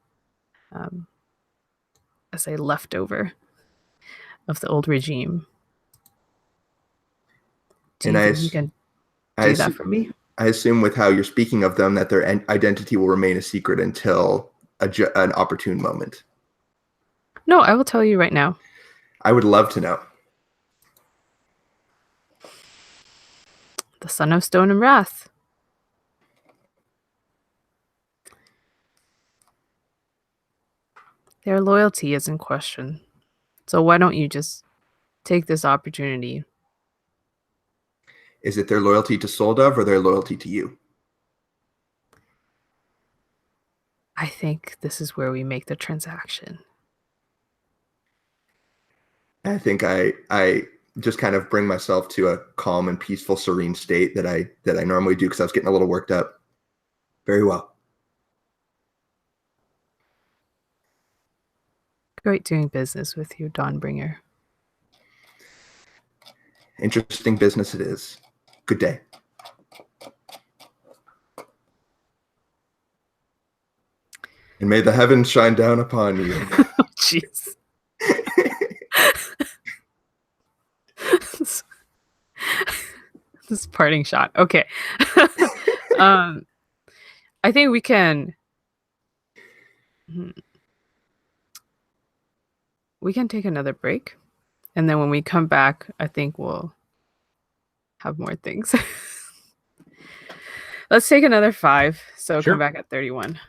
Speaker 2: as a leftover of the old regime. Do you think you can do that for me?
Speaker 4: I assume with how you're speaking of them that their identity will remain a secret until an opportune moment.
Speaker 2: No, I will tell you right now.
Speaker 4: I would love to know.
Speaker 2: The son of Stone and Wrath. Their loyalty is in question. So why don't you just take this opportunity?
Speaker 4: Is it their loyalty to Soldov or their loyalty to you?
Speaker 2: I think this is where we make the transaction.
Speaker 4: I think I just kind of bring myself to a calm and peaceful, serene state that I normally do because I was getting a little worked up. Very well.
Speaker 2: Great doing business with you, Dawnbringer.
Speaker 4: Interesting business it is. Good day. And may the heavens shine down upon you.
Speaker 2: Oh, jeez. This This parting shot. Okay. I think we can. We can take another break, and then when we come back, I think we'll have more things. Let's take another 5. So
Speaker 1: Sure.
Speaker 2: come back at 31.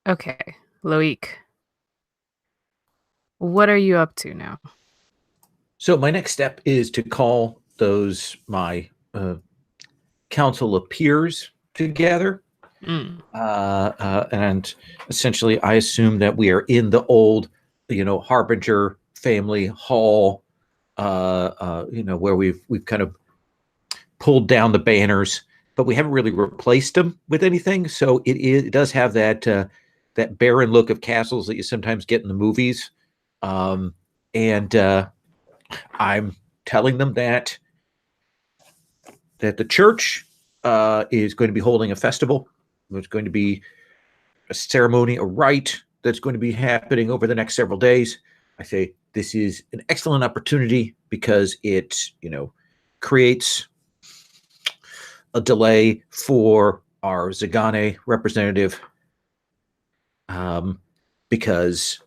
Speaker 2: Okay, Loic, what are you up to now?
Speaker 1: So my next step is to call my council of peers together. And essentially, I assume that we are in the old, Harbinger family hall, where we've kind of pulled down the banners, but we haven't really replaced them with anything. So it does have that barren look of castles that you sometimes get in the movies. And I'm telling them that the church is going to be holding a festival. There's going to be a ceremony, a rite that's going to be happening over the next several days. I say this is an excellent opportunity because it, creates a delay for our Zagane representative, because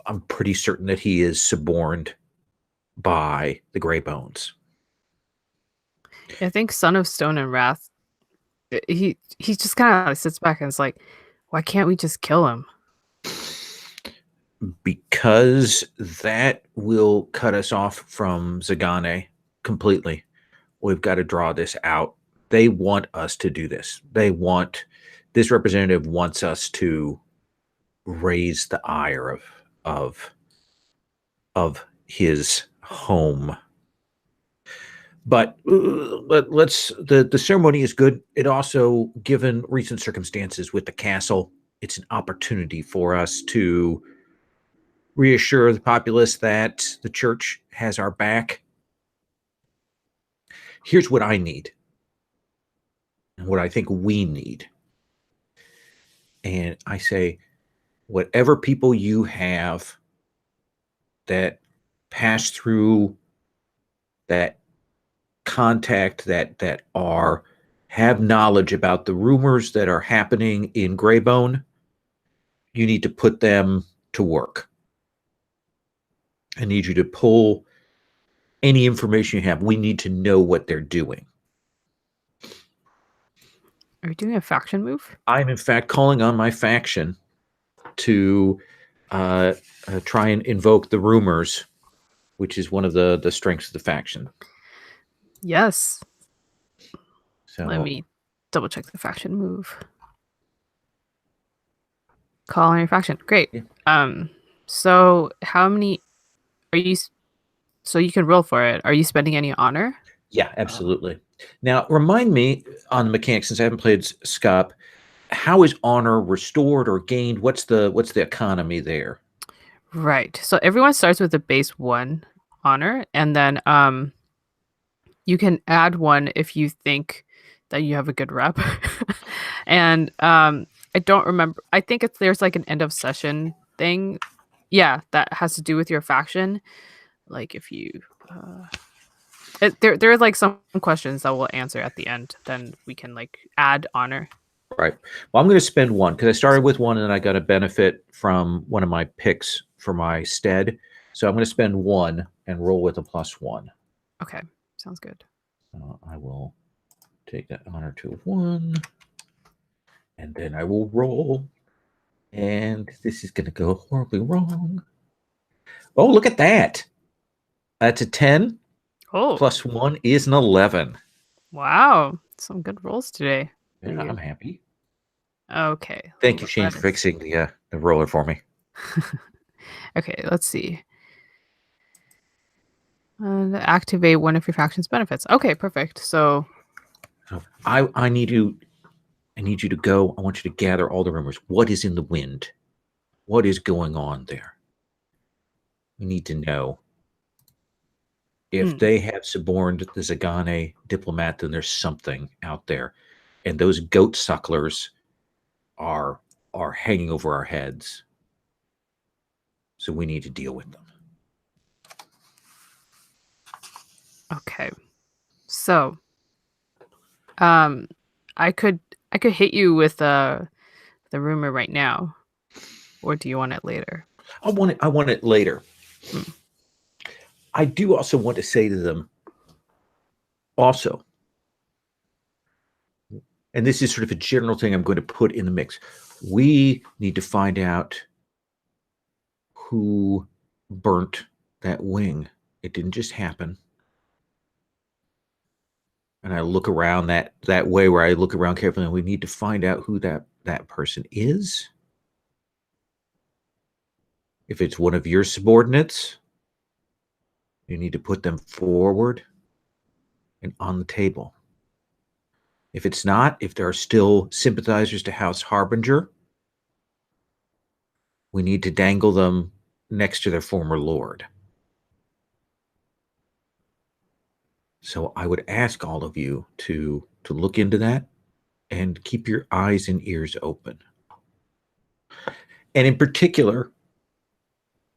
Speaker 1: I'm pretty certain that he is suborned by the Grey Bones.
Speaker 2: I think Son of Stone and Wrath, he just kind of sits back and is like, why can't we just kill him?
Speaker 1: Because that will cut us off from Zagane completely. We've got to draw this out. They want us to do this. This representative wants us to raise the ire of his home. But the ceremony is good. It also, given recent circumstances with the castle, it's an opportunity for us to reassure the populace that the church has our back. Here's what I need, and what I think we need. And I say, whatever people you have that pass through that contact, that have knowledge about the rumors that are happening in Greybone, you need to put them to work. I need you to pull any information you have. We need to know what they're doing.
Speaker 2: Are you doing a faction move?
Speaker 1: I'm in fact calling on my faction to try and invoke the rumors, which is one of the strengths of the faction.
Speaker 2: Yes.
Speaker 1: So
Speaker 2: Let me double check the faction move. Call on your faction. Great.
Speaker 1: Yeah.
Speaker 2: So how many are you? So you can roll for it. Are you spending any honor?
Speaker 1: Yeah, absolutely. Now, remind me on the mechanics, since I haven't played SCUP, how is honor restored or gained? What's the economy there?
Speaker 2: Right. So everyone starts with a base 1 honor, and then you can add 1 if you think that you have a good rep. And I don't remember. I think there's like an end of session thing. Yeah, that has to do with your faction. Like if you there are like some questions that we'll answer at the end, then we can like add honor.
Speaker 1: Right. Well, I'm going to spend 1 because I started with 1 and then I got a benefit from one of my picks for my stead. So I'm going to spend 1 and roll with a +1.
Speaker 2: Okay, sounds good.
Speaker 1: I will take that honor to 1, and then I will roll. And this is going to go horribly wrong. Oh, look at that. That's a 10.
Speaker 2: Oh,
Speaker 1: +1 is an 11.
Speaker 2: wow. Some good rolls today.
Speaker 1: Yeah, I'm happy.
Speaker 2: Okay.
Speaker 1: Thank you, Shane, for fixing the roller for me.
Speaker 2: Okay, let's see. Activate one of your faction's benefits. Okay, perfect. So
Speaker 1: I need you to go. I want you to gather all the rumors. What is in the wind? What is going on there? We need to know. If they have suborned the Zagane diplomat, then there's something out there. And those goat sucklers are hanging over our heads. So we need to deal with them.
Speaker 2: okay. So I could hit you with the rumor right now. Or do you want it later?
Speaker 1: I want it later. I do also want to say to them also, and this is sort of a general thing I'm going to put in the mix. We need to find out who burnt that wing. It didn't just happen. And I look around that way where I look around carefully, and we need to find out who that person is. If it's one of your subordinates, you need to put them forward and on the table. If it's not, if there are still sympathizers to House Harbinger, we need to dangle them next to their former lord. So I would ask all of you to look into that and keep your eyes and ears open. And in particular,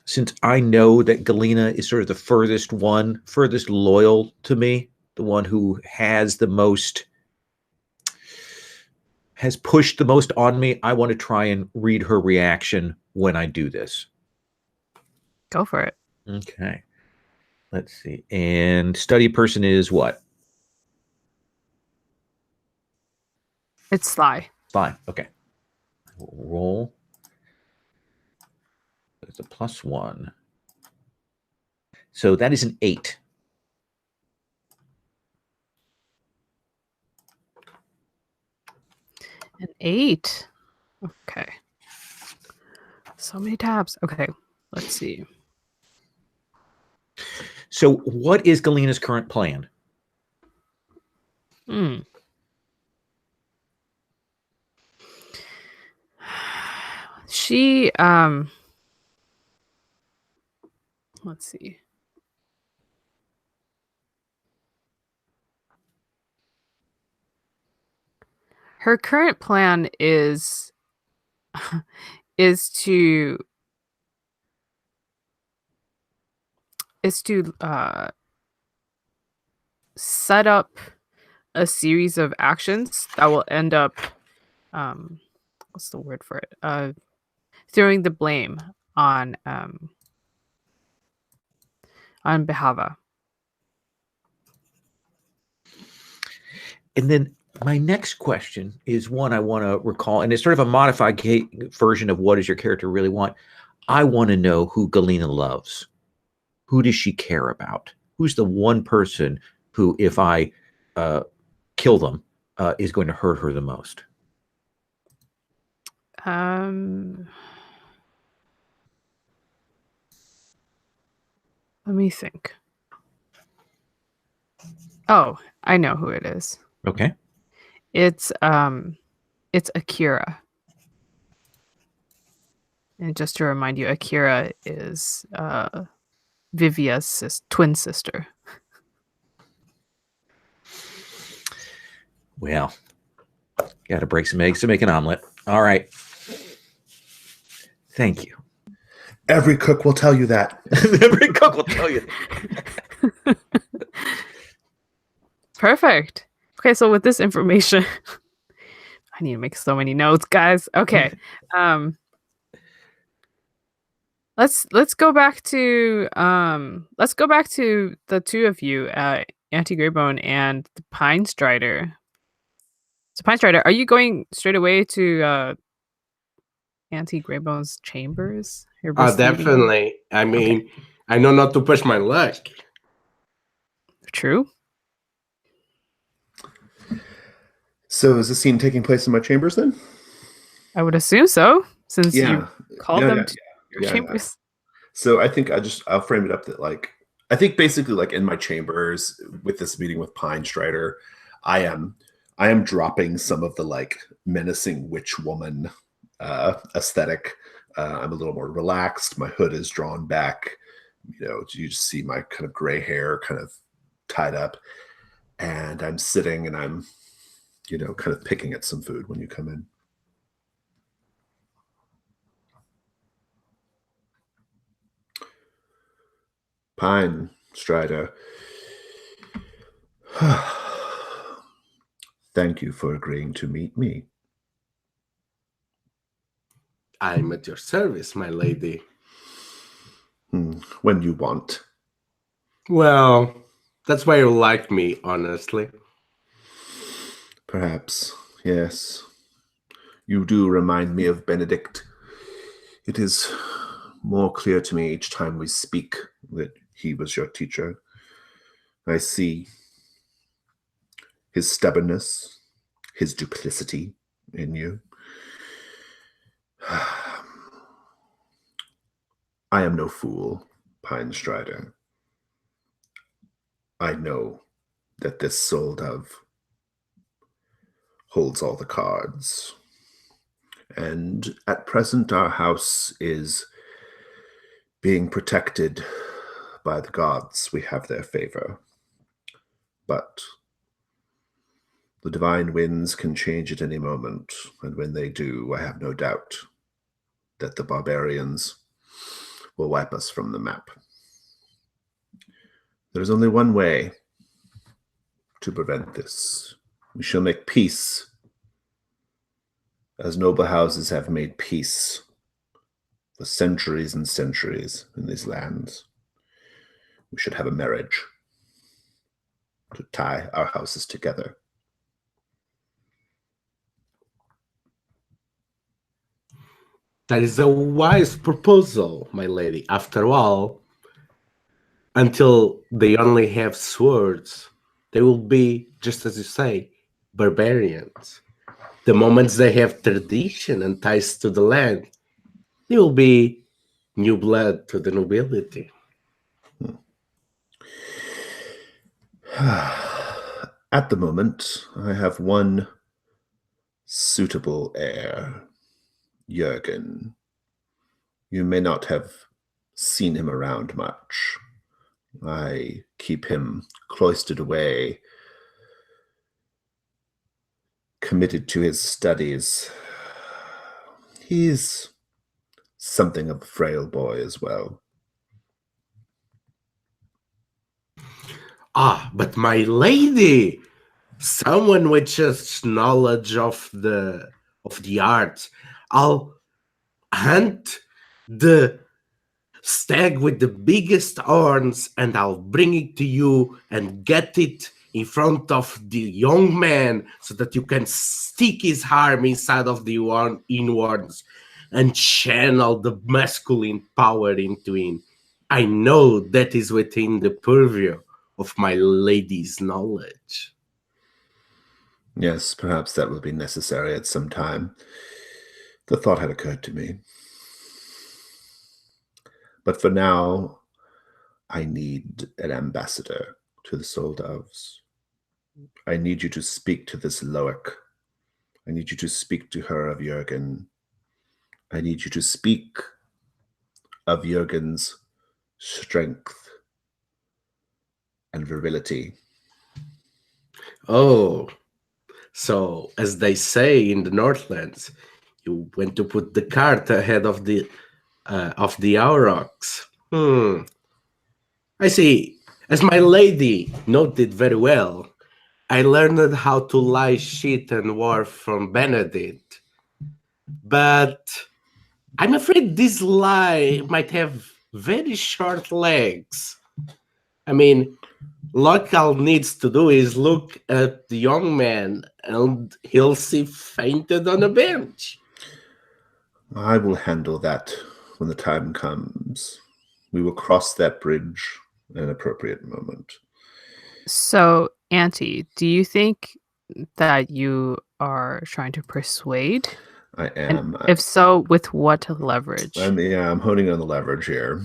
Speaker 1: since I know that Galena is sort of the furthest loyal to me, the one who has pushed the most on me, I want to try and read her reaction when I do this.
Speaker 2: Go for it.
Speaker 1: Okay. Let's see. And study person is what?
Speaker 2: It's sly.
Speaker 1: Fine. Okay. Roll. It's a +1. So that is an 8.
Speaker 2: An 8. Okay. So many tabs. Okay. Let's see.
Speaker 1: So what is Galena's current plan?
Speaker 2: She let's see. Her current plan is to set up a series of actions that will end up what's the word for it? Throwing the blame on Behava.
Speaker 1: And then my next question is one I want to recall, and it's sort of a modified version of what does your character really want. I want to know who Galena loves. Who does she care about? Who's the one person who, if I kill them, is going to hurt her the most?
Speaker 2: Let me think. Oh, I know who it is.
Speaker 1: Okay.
Speaker 2: It's Akira. And just to remind you, Akira is Vivia's twin sister.
Speaker 1: Well, got to break some eggs to make an omelet. All right. Thank you.
Speaker 5: Every cook will tell you that.
Speaker 1: Every cook will tell you.
Speaker 2: Perfect. Okay, so with this information, I need to make so many notes, guys. Okay. Let's go back to the two of you, Auntie Greybone and the Pine Strider. So Pine Strider, are you going straight away to Auntie Greybone's chambers?
Speaker 3: Definitely. I mean, okay. I know not to push my luck.
Speaker 2: True.
Speaker 5: So is the scene taking place in my chambers then?
Speaker 2: I would assume so, since you called them to your chambers.
Speaker 5: So I think I'll frame it up that I think basically in my chambers with this meeting with Pine Strider, I am dropping some of the menacing witch woman aesthetic. I'm a little more relaxed. My hood is drawn back. You just see my kind of gray hair kind of tied up, and I'm sitting and I'm kind of picking at some food when you come in. Pine Strider. Thank you for agreeing to meet me.
Speaker 3: I'm at your service, my lady.
Speaker 5: When you want.
Speaker 3: Well, that's why you like me, honestly.
Speaker 5: Perhaps, yes. You do remind me of Benedict. It is more clear to me each time we speak that he was your teacher. I see his stubbornness, his duplicity in you. I am no fool, Pine Strider. I know that this soul dove holds all the cards. And at present, our house is being protected by the gods. We have their favor. But the divine winds can change at any moment, and when they do, I have no doubt that the barbarians will wipe us from the map. There is only one way to prevent this. We shall make peace, as noble houses have made peace for centuries and centuries in these lands. We should have a marriage to tie our houses together.
Speaker 3: That is a wise proposal, my lady. After all, until they only have swords, they will be, just as you say, barbarians. The moment they have tradition and ties to the land, they will be new blood to the nobility.
Speaker 5: At the moment, I have one suitable heir, Jürgen. You may not have seen him around much. I keep him cloistered away, committed to his studies. He's something of a frail boy as well.
Speaker 3: Ah, but my lady, someone with just knowledge of the art. I'll hunt the stag with the biggest horns, and I'll bring it to you and get it in front of the young man so that you can stick his arm inside of the inwards and channel the masculine power into him. I know that is within the purview of my lady's knowledge.
Speaker 5: Yes, perhaps that will be necessary at some time. The thought had occurred to me. But for now, I need an ambassador to the Soul Doves. I need you to speak to this Loic. I need you to speak to her of Jürgen. I need you to speak of Jürgen's strength and virility.
Speaker 3: Oh, so as they say in the Northlands, you went to put the cart ahead of the aurochs. I see. As my lady noted very well, I learned how to lie, shit, and war from Benedict. But I'm afraid this lie might have very short legs. I mean, Local needs to do is look at the young man and he'll see fainted on a bench.
Speaker 5: I will handle that when the time comes. We will cross that bridge at an appropriate moment.
Speaker 2: So, Auntie, do you think that you are trying to persuade?
Speaker 5: I am.
Speaker 2: And if so, with what leverage?
Speaker 5: I'm honing on the leverage here.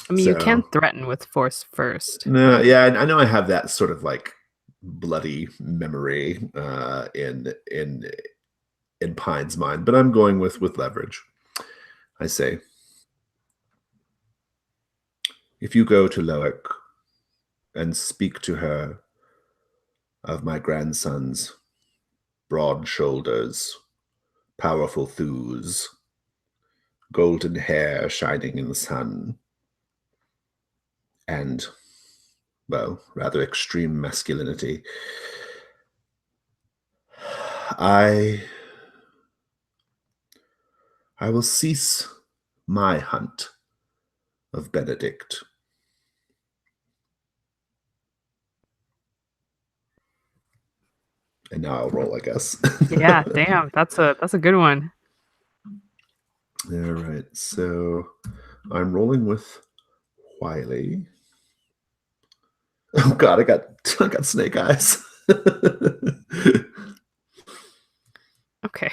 Speaker 2: I mean, you can threaten with force first.
Speaker 5: No, yeah, I know I have that sort of like bloody memory in Pine's mind, but I'm going with leverage. I say, if you go to Loic and speak to her of my grandson's broad shoulders, powerful thews, golden hair shining in the sun, and, well, rather extreme masculinity, I will cease my hunt of Benedict. And now I'll roll, I guess.
Speaker 2: Yeah, damn, that's a good one.
Speaker 5: All right, so I'm rolling with Wiley. Oh God, I got snake eyes.
Speaker 2: Okay.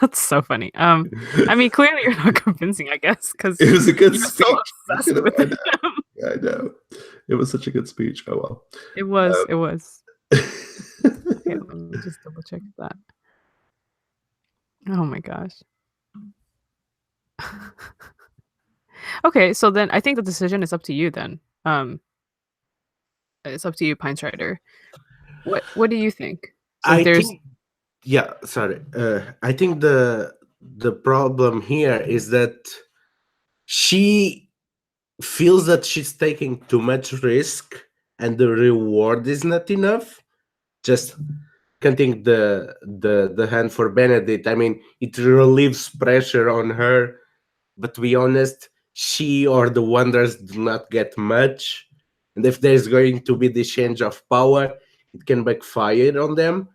Speaker 2: That's so funny. I mean, clearly you're not convincing, I guess, because
Speaker 5: It was a good
Speaker 2: you're
Speaker 5: speech.
Speaker 2: so obsessed with him.
Speaker 5: I know. It was such a good speech. Oh well.
Speaker 2: It was. It was. Okay, let me just double check that. Oh my gosh. Okay, so then I think the decision is up to you then. It's up to you, Pine Strider. What do you think? So
Speaker 3: I
Speaker 2: there's
Speaker 3: think, yeah, sorry. I think the problem here is that she feels that she's taking too much risk and the reward is not enough. Just counting the hand for Benedict. I mean, it relieves pressure on her, but to be honest, she or the Wanderers do not get much. And if there's going to be the change of power, it can backfire on them.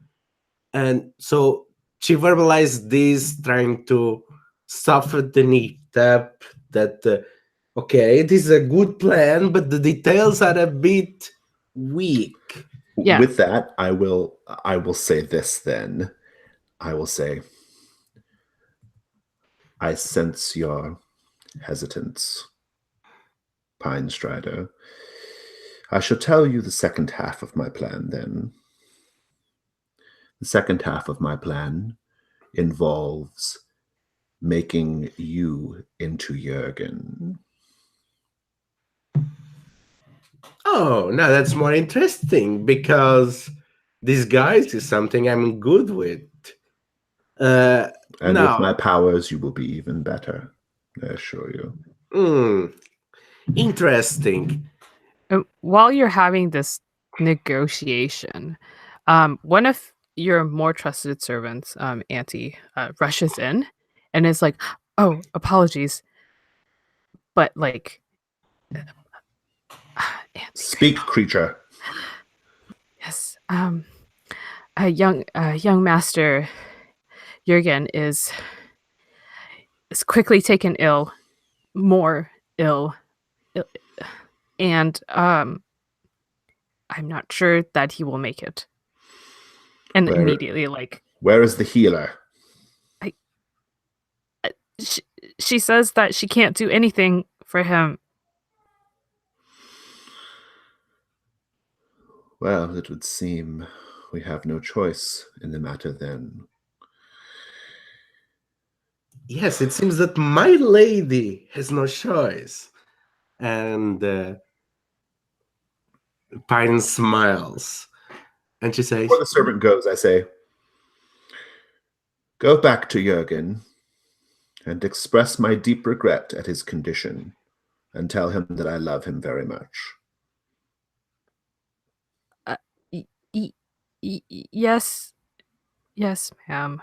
Speaker 3: And so she verbalized this, trying to soften it up that, okay, it is a good plan, but the details are a bit weak.
Speaker 2: Yeah.
Speaker 5: With that, I will say this then. I will say, I sense your hesitance, Pine Strider. I shall tell you the second half of my plan then. The second half of my plan involves making you into Jürgen.
Speaker 3: Oh, now that's more interesting because disguise is something I'm good with.
Speaker 5: And
Speaker 3: now,
Speaker 5: with my powers, you will be even better, I assure you.
Speaker 3: Interesting.
Speaker 2: While you're having this negotiation, one of your more trusted servants, Auntie, rushes in and is like, "Oh, apologies, but like, Auntie,
Speaker 5: Speak, creature."
Speaker 2: yes, a young master Jürgen is quickly taken ill, more ill, and I'm not sure that he will make it." And immediately, like,
Speaker 5: where is the healer?
Speaker 2: she says that she can't do anything for him.
Speaker 5: Well, it would seem we have no choice in the matter then.
Speaker 3: Yes, it seems that my lady has no choice. And Pine smiles. And she says,
Speaker 5: Before the servant goes, I say, go back to Jürgen and express my deep regret at his condition and tell him that I love him very much.
Speaker 2: Yes, ma'am.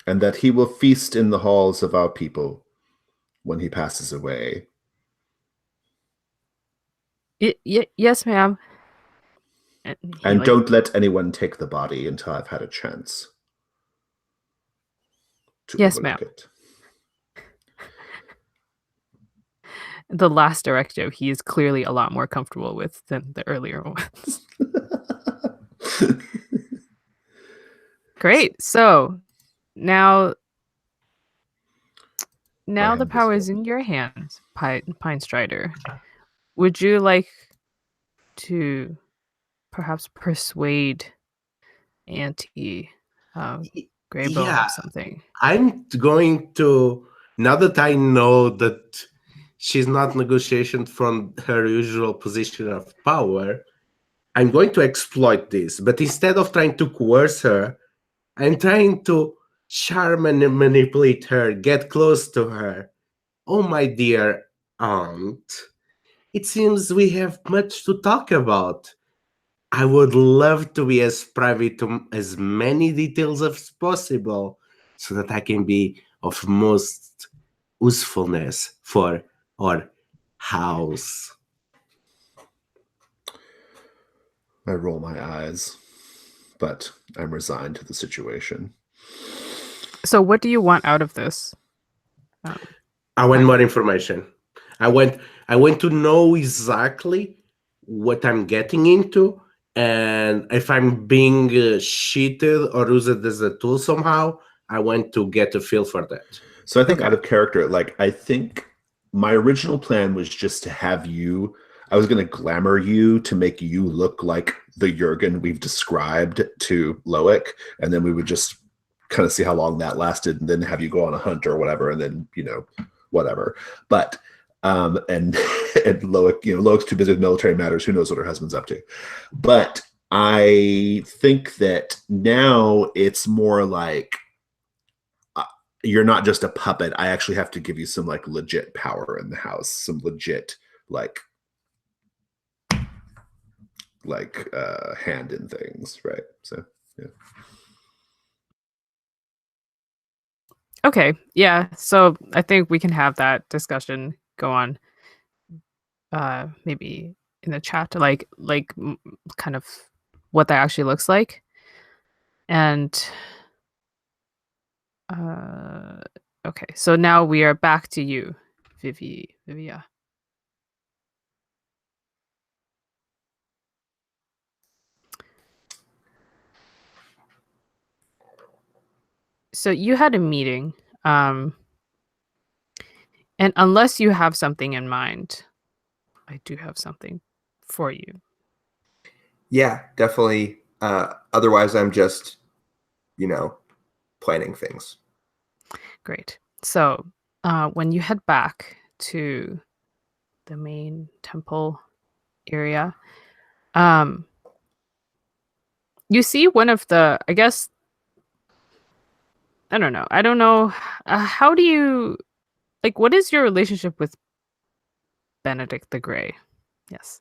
Speaker 5: And that he will feast in the halls of our people when he passes away.
Speaker 2: Yes, ma'am.
Speaker 5: And don't let anyone take the body until I've had a chance to
Speaker 2: Yes,
Speaker 5: overlook
Speaker 2: ma'am.
Speaker 5: it.
Speaker 2: The last directive he is clearly a lot more comfortable with than the earlier ones. Great. So now the power is in your hands, Pine Strider. Would you like to perhaps persuade Auntie Greybone or something?
Speaker 3: I'm going to, now that I know that she's not negotiation from her usual position of power, I'm going to exploit this. But instead of trying to coerce her, I'm trying to charm and manipulate her, get close to her. Oh, my dear aunt, it seems we have much to talk about. I would love to be as private to as many details as possible so that I can be of most usefulness for our house.
Speaker 5: I roll my eyes, but I'm resigned to the situation.
Speaker 2: So what do you want out of this?
Speaker 3: I want more information. I want to know exactly what I'm getting into, and if I'm being cheated or used as a tool somehow, I want to get a feel for that.
Speaker 5: So I think out of character, I think my original plan was just to have you, I was going to glamour you to make you look like the Jurgen we've described to Loic, and then we would just kind of see how long that lasted, and then have you go on a hunt or whatever, and then, whatever. But, and Loic, Loic's too busy with military matters. Who knows what her husband's up to? But I think that now it's more like, you're not just a puppet. I actually have to give you some legit power in the house, some legit hand in things, right? So yeah.
Speaker 2: Okay, yeah. So I think we can have that discussion go on. Maybe in the chat, kind of what that actually looks like, and okay. So now we are back to you, Vivia. So you had a meeting, and unless you have something in mind, I do have something for you.
Speaker 4: Yeah, definitely. Otherwise, I'm just, planning things.
Speaker 2: Great. So when you head back to the main temple area, you see one of the, I guess, I don't know. How do you, what is your relationship with Benedict the Grey? Yes.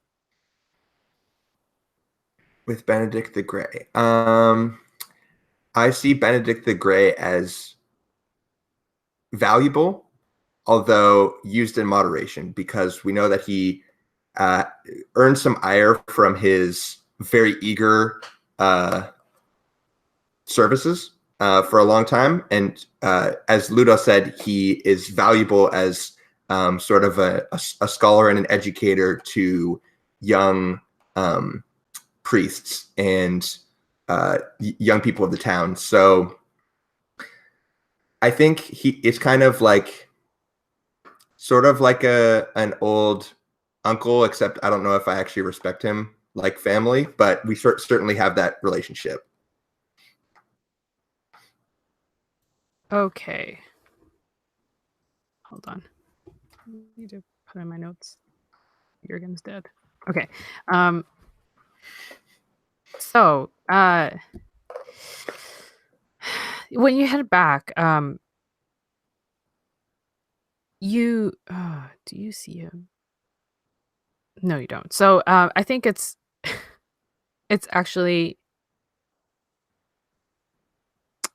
Speaker 4: With Benedict the Grey. I see Benedict the Grey as valuable, although used in moderation, because we know that he earned some ire from his very eager services for a long time. And as Ludo said, he is valuable as sort of a scholar and an educator to young priests and young people of the town. So I think it's kind of sort of like an old uncle, except I don't know if I actually respect him like family, but we certainly have that relationship.
Speaker 2: Okay. Hold on. I need to put in my notes. Jurgen's dead. Okay. So when you head back, you do you see him? No, you don't. So I think it's actually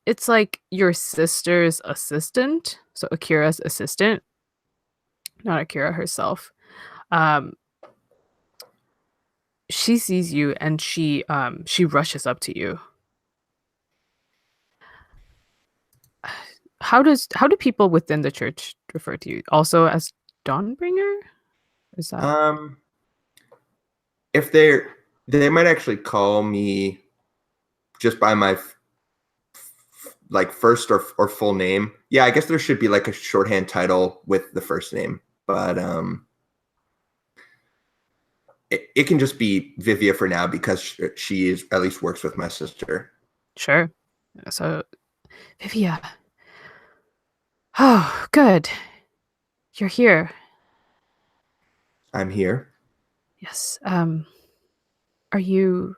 Speaker 2: it's like your sister's assistant, so Akira's assistant, not Akira herself. She sees you and she rushes up to you. How do people within the church refer to you? Also as Dawnbringer? Is that
Speaker 4: if they might actually call me just by my first or full name. Yeah, I guess there should be a shorthand title with the first name, but it can just be Vivia for now because she is at least works with my sister.
Speaker 2: Sure. So Vivia. Oh, good. You're here.
Speaker 4: I'm here.
Speaker 2: Yes. Are you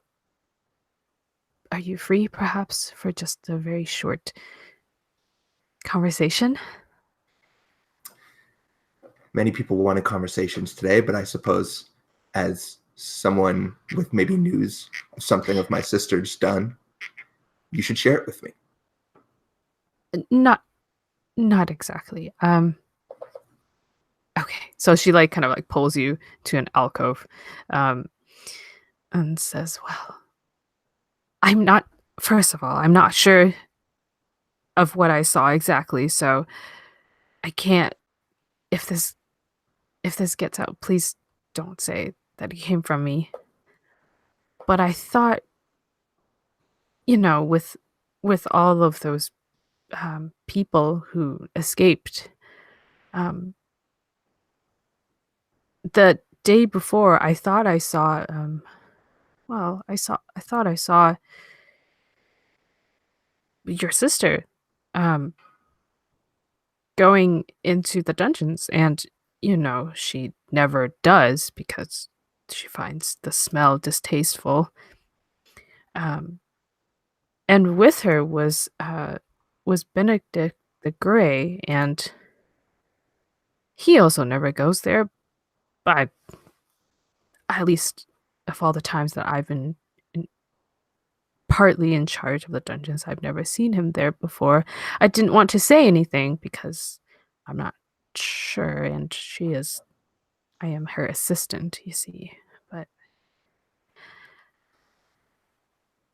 Speaker 2: free perhaps for just a very short conversation?
Speaker 4: Many people wanted conversations today, but I suppose as someone with maybe news of something of my sister's done, you should share it with me.
Speaker 2: Not exactly. Okay. So she kind of pulls you to an alcove. and says, well, first of all, I'm not sure of what I saw exactly, so I can't, if this gets out, please don't say that it came from me. But I thought, with all of those people who escaped, the day before, I thought I saw, I thought I saw your sister, going into the dungeons, and she never does because she finds the smell distasteful. And with her was Benedict the Grey, and he also never goes there. But at least of all the times that I've been partly in charge of the dungeons, I've never seen him there before. I didn't want to say anything because I'm not sure, and I am her assistant, you see. But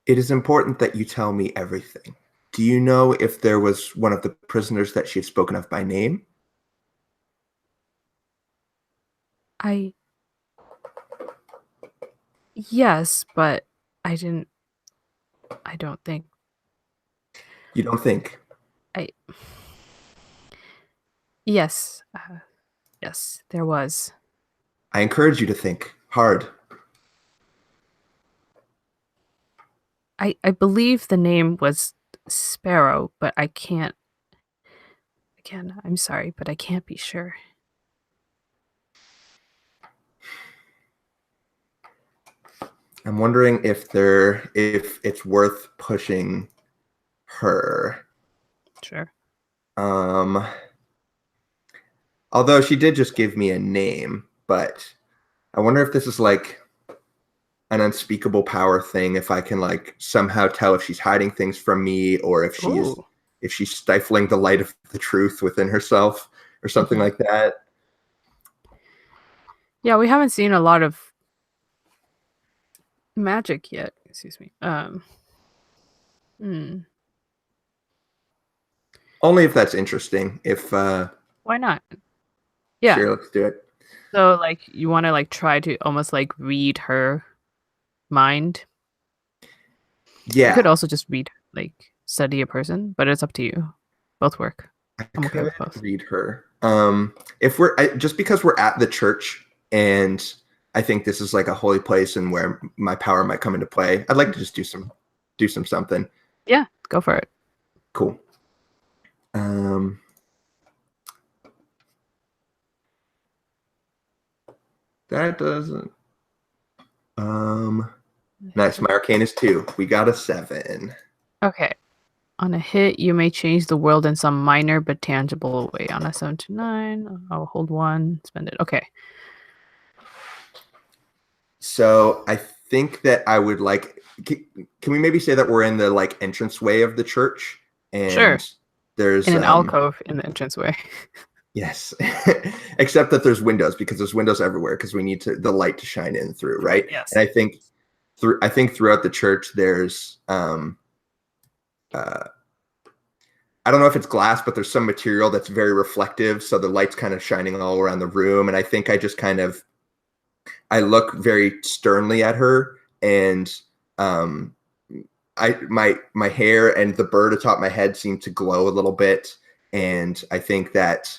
Speaker 4: It is important that you tell me everything. Do you know if there was one of the prisoners that she had spoken of by name?
Speaker 2: Yes, but I don't think.
Speaker 4: You don't think?
Speaker 2: Yes. Yes, there was.
Speaker 4: I encourage you to think hard.
Speaker 2: I believe the name was Sparrow, but I can't. Again, I'm sorry, but I can't be sure.
Speaker 4: I'm wondering if it's worth pushing her.
Speaker 2: Sure.
Speaker 4: Although she did just give me a name, but I wonder if this is like an unspeakable power thing, if I can like somehow tell if she's hiding things from me, or if she's stifling the light of the truth within herself or something like that.
Speaker 2: Yeah, we haven't seen a lot of magic yet. Excuse me.
Speaker 4: Only if that's interesting. If
Speaker 2: Why not? Yeah.
Speaker 4: Sure, let's do it.
Speaker 2: So like you want to like try to almost like read her mind.
Speaker 4: Yeah.
Speaker 2: You could also just study a person, but it's up to you. Both work. I'm okay with both.
Speaker 4: Read her. If just because we're at the church and I think this is like a holy place and where my power might come into play, I'd like to just do something.
Speaker 2: Yeah, go for it.
Speaker 4: Cool. That doesn't. Nice. My arcane is 2. We got a 7.
Speaker 2: Okay. On a hit, you may change the world in some minor but tangible way. On a 7 to 9, I'll hold 1, spend it. Okay.
Speaker 4: So I think that I would like. Can we maybe say that we're in the like entranceway of the church? And
Speaker 2: sure.
Speaker 4: There's
Speaker 2: in an alcove in the entranceway.
Speaker 4: Yes, except that there's windows, because there's windows everywhere because we need the light to shine in through, right?
Speaker 2: Yes.
Speaker 4: And I think throughout the church there's I don't know if it's glass, but there's some material that's very reflective, so the light's kind of shining all around the room. And I think I just I look very sternly at her, and my hair and the bird atop my head seem to glow a little bit, and I think that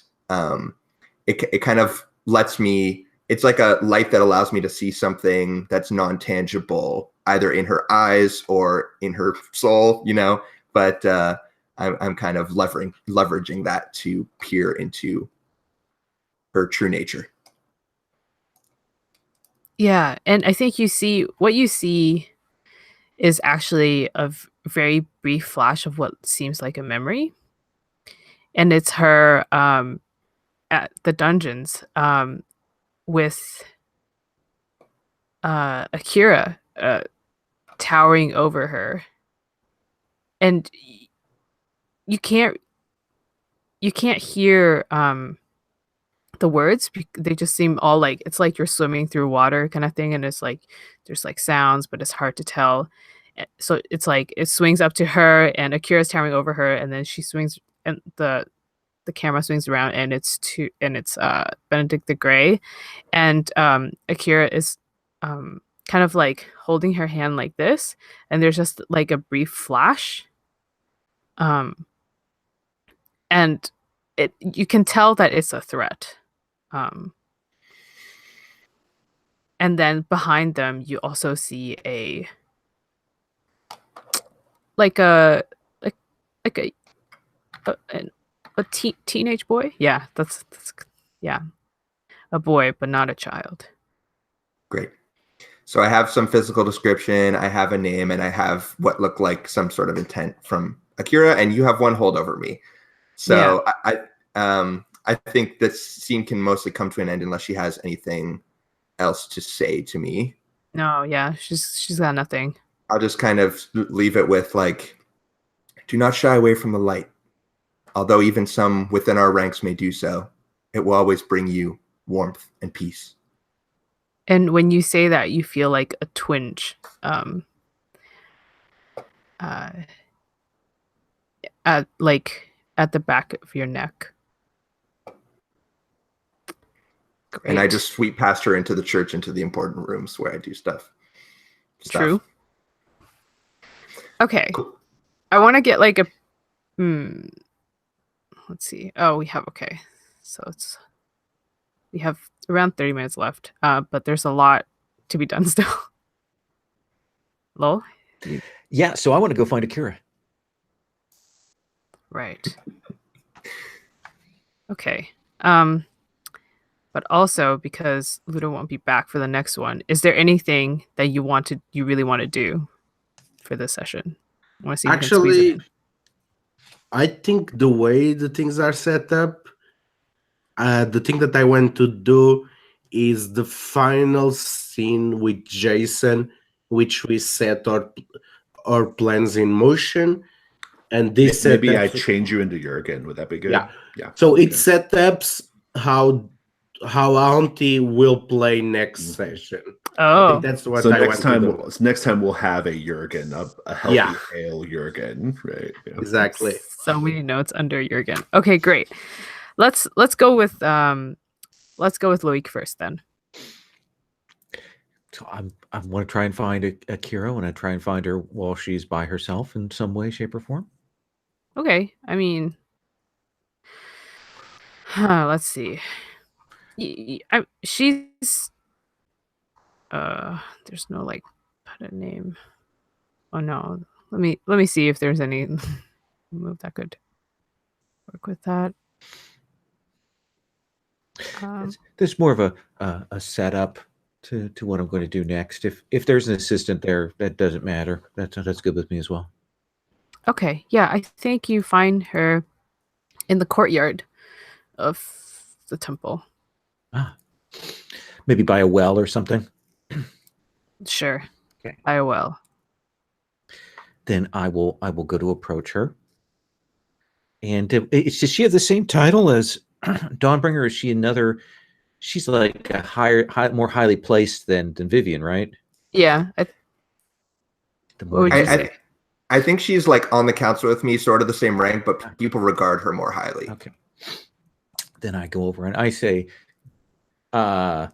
Speaker 4: it kind of lets me. It's like a light that allows me to see something that's non-tangible, either in her eyes or in her soul, But I'm kind of leveraging that to peer into her true nature.
Speaker 2: Yeah, and I think what you see is actually a very brief flash of what seems like a memory. And it's her at the dungeons with Akira towering over her. And you can't hear the words. They just seem all like it's like you're swimming through water kind of thing, and it's like there's like sounds, but it's hard to tell. So it's like it swings up to her, and Akira's towering over her, and then she swings, and the camera swings around, and it's Benedict the Grey, and Akira is kind of like holding her hand like this, and there's just like a brief flash, and you can tell that it's a threat, and then behind them you also see a teenage boy. Yeah, that's yeah, a boy, but not a child.
Speaker 4: Great. So I have some physical description, I have a name, and I have what looked like some sort of intent from Akira, and you have one hold over me. So yeah. I think this scene can mostly come to an end unless she has anything else to say to me.
Speaker 2: No, yeah, she's got nothing.
Speaker 4: I'll just kind of leave it with like, do not shy away from the light. Although even some within our ranks may do so, it will always bring you warmth and peace.
Speaker 2: And when you say that, you feel like a twinge at the back of your neck. Great.
Speaker 4: And I just sweep past her into the church, into the important rooms where I do stuff.
Speaker 2: True. Okay.
Speaker 4: Cool.
Speaker 2: I want to get like a... Let's see. Oh, we have... Okay. So we have around 30 minutes left, but there's a lot to be done still. Lol?
Speaker 1: Yeah, so I want to go find Akira.
Speaker 2: Right. Okay. But also because Ludo won't be back for the next one, is there anything that you really want to do for this session? Want to see?
Speaker 3: Actually, I think the way the things are set up, the thing that I want to do is the final scene with Jason, which we set our plans in motion. And this
Speaker 5: maybe I change you into Jurgen. Would that be good?
Speaker 3: Yeah.
Speaker 5: Yeah.
Speaker 3: So it set up how Auntie will play next session.
Speaker 2: Oh,
Speaker 3: I think that's what
Speaker 5: so
Speaker 3: I
Speaker 5: next
Speaker 3: want
Speaker 5: time.
Speaker 3: to do.
Speaker 5: Next time we'll have a Jurgen, a healthy ale Jurgen, right? Yeah.
Speaker 3: Exactly.
Speaker 2: So many notes under Jurgen. Okay, great. Let's go with Loic first then.
Speaker 1: So I want to try and find Akira, and I try and find her while she's by herself in some way, shape, or form.
Speaker 2: Okay, I mean, let's see. She's there's no like pet name. Oh no, let me see if there's any move that could work with that.
Speaker 1: There's more of a setup to what I'm going to do next. If there's an assistant there, that doesn't matter. That's good with me as well.
Speaker 2: Okay, yeah, I think you find her in the courtyard of the temple.
Speaker 1: Maybe by a well or something.
Speaker 2: Sure.
Speaker 1: Okay.
Speaker 2: By a well. Then
Speaker 1: I will go to approach her. And does she have the same title as Dawnbringer? Or is she another? She's like a more highly placed than Vivian, right?
Speaker 2: Yeah.
Speaker 4: I think she's like on the council with me, sort of the same rank, but people regard her more highly.
Speaker 1: Okay. Then I go over and I say, the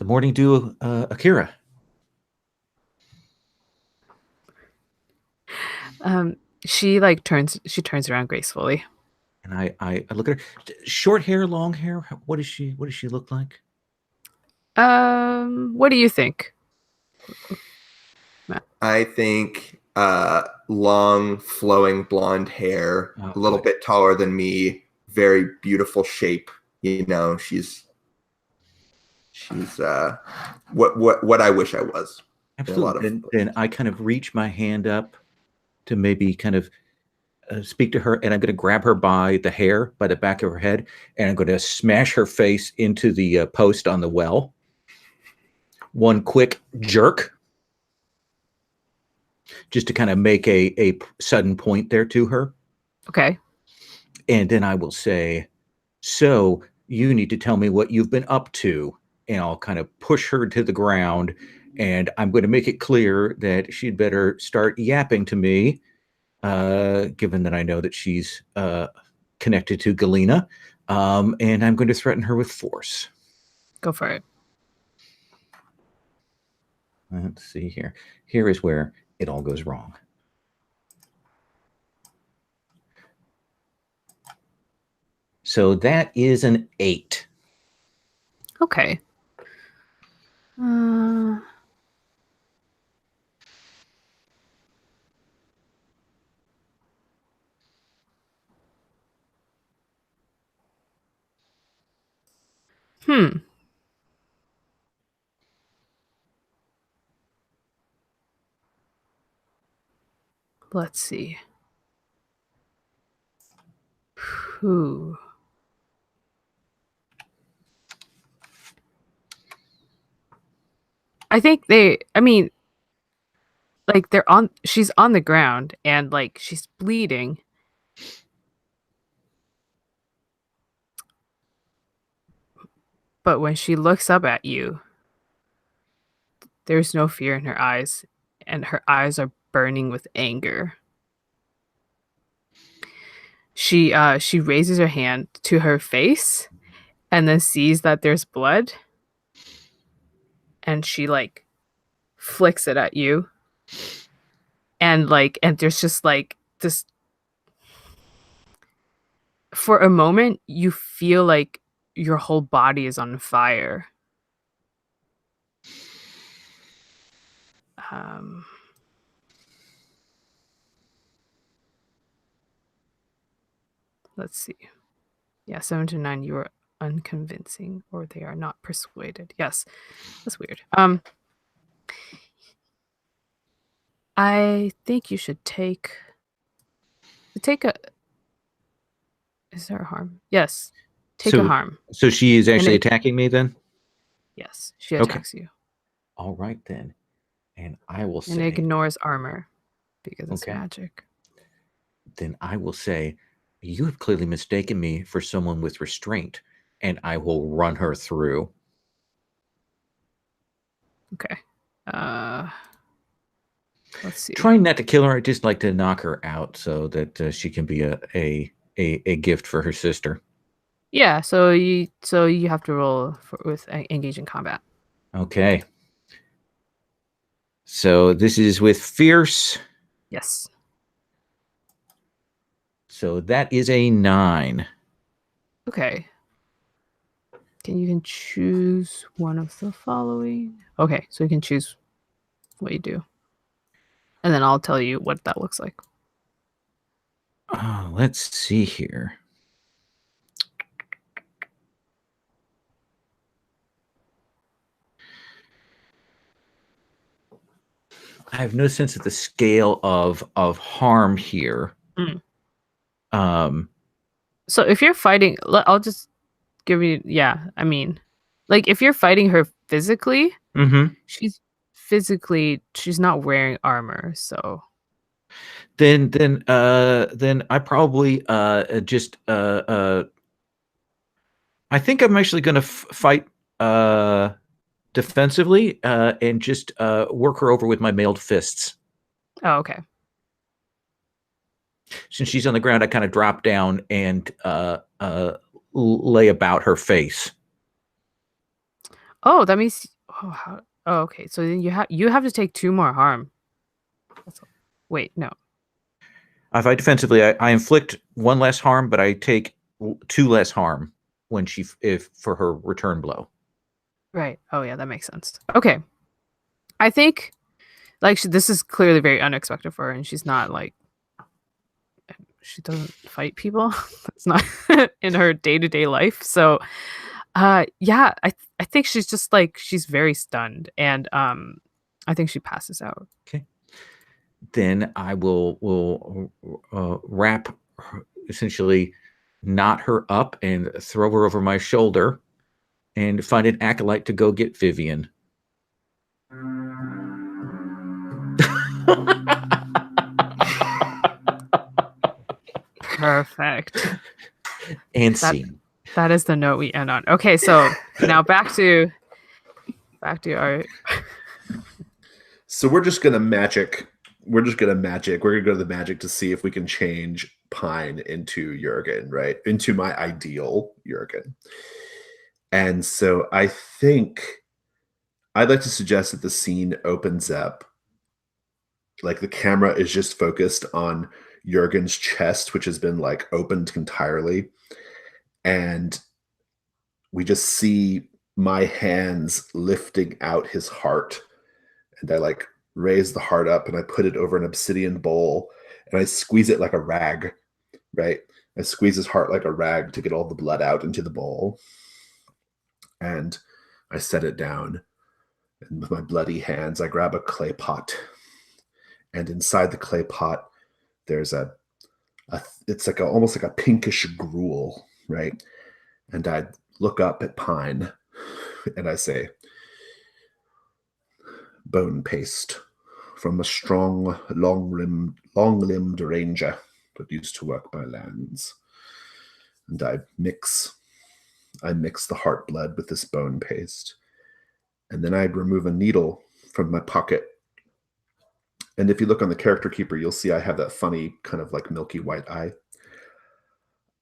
Speaker 1: morning dew, Akira.
Speaker 2: She turns around gracefully.
Speaker 1: And I look at her. Short hair, long hair. What does she look like?
Speaker 2: What do you think? Matt?
Speaker 4: I think long, flowing blonde hair, a little bit taller than me, very beautiful shape. You know, she's what I wish I was.
Speaker 1: Absolutely. Then I kind of reach my hand up to maybe kind of speak to her, and I'm going to grab her by the hair, by the back of her head, and I'm going to smash her face into the post on the well. One quick jerk, just to kind of make a sudden point there to her.
Speaker 2: Okay.
Speaker 1: And then I will say, So you need to tell me what you've been up to. And I'll kind of push her to the ground. And I'm going to make it clear that she'd better start yapping to me, given that I know that she's connected to Galena. And I'm going to threaten her with force.
Speaker 2: Go for it.
Speaker 1: Let's see here. Here is where it all goes wrong. So that is an 8.
Speaker 2: Okay. Let's see. Whew. I think like she's on the ground and like she's bleeding. But when she looks up at you, there's no fear in her eyes, and her eyes are burning with anger. She raises her hand to her face and then sees that there's blood, and she like flicks it at you. And there's just like this, for a moment you feel like your whole body is on fire. Let's see. Yeah, 7 to 9, you are unconvincing, or they are not persuaded. Yes, that's weird. I think you should take a. Is there a harm? Yes, take a harm.
Speaker 1: So she is actually attacking me then?
Speaker 2: Yes, she attacks you.
Speaker 1: All right then, and I will say.
Speaker 2: And ignores armor because it's magic.
Speaker 1: Then I will say, you have clearly mistaken me for someone with restraint, and I will run her through.
Speaker 2: Okay. Let's see.
Speaker 1: Trying not to kill her, I just like to knock her out so that she can be a gift for her sister.
Speaker 2: Yeah. So you have to roll with engage in combat.
Speaker 1: Okay. So this is with fierce.
Speaker 2: Yes.
Speaker 1: So that is a 9.
Speaker 2: Okay. You can choose one of the following. Okay, so you can choose what you do. And then I'll tell you what that looks like.
Speaker 1: Let's see here. I have no sense of the scale of harm here.
Speaker 2: So if you're fighting, I'll just give you. Yeah, I mean, like if you're fighting her physically, she's not wearing armor. So
Speaker 1: then I probably just I think I'm actually going to fight defensively and just work her over with my mailed fists.
Speaker 2: Oh, okay.
Speaker 1: Since she's on the ground, I kind of drop down and lay about her face.
Speaker 2: Oh, that means. Oh, okay. So then you have to take 2 more harm. Wait, no.
Speaker 1: If I defensively, I inflict 1 less harm, but I take 2 less harm when for her return blow.
Speaker 2: Right. Oh, yeah, that makes sense. Okay. I think this is clearly very unexpected for her, and she's not she doesn't fight people. It's not in her day-to-day life. So, yeah, I think she's just she's very stunned, and I think she passes out.
Speaker 1: Okay. Then I will wrap her, essentially knot her up and throw her over my shoulder and find an acolyte to go get Vivian.
Speaker 2: Perfect.
Speaker 1: And scene.
Speaker 2: That is the note we end on. Okay, so now back to our.
Speaker 5: So we're just gonna magic. We're gonna go to the magic to see if we can change Pine into Jurgen, right? Into my ideal Jurgen. And so I think I'd like to suggest that the scene opens up. Like the camera is just focused on Jurgen's chest, which has been like opened entirely. And we just see my hands lifting out his heart. And I like raise the heart up and I put it over an obsidian bowl and I squeeze it like a rag, right? I squeeze his heart like a rag to get all the blood out into the bowl. And I set it down. And with my bloody hands, I grab a clay pot. And inside the clay pot, there's it's like almost like a pinkish gruel, right? And I look up at Pine and I say, bone paste from a strong, long-limbed ranger that used to work by lands. And I mix the heart blood with this bone paste. And then I'd remove a needle from my pocket. And if you look on the character keeper, you'll see I have that funny kind of like milky white eye.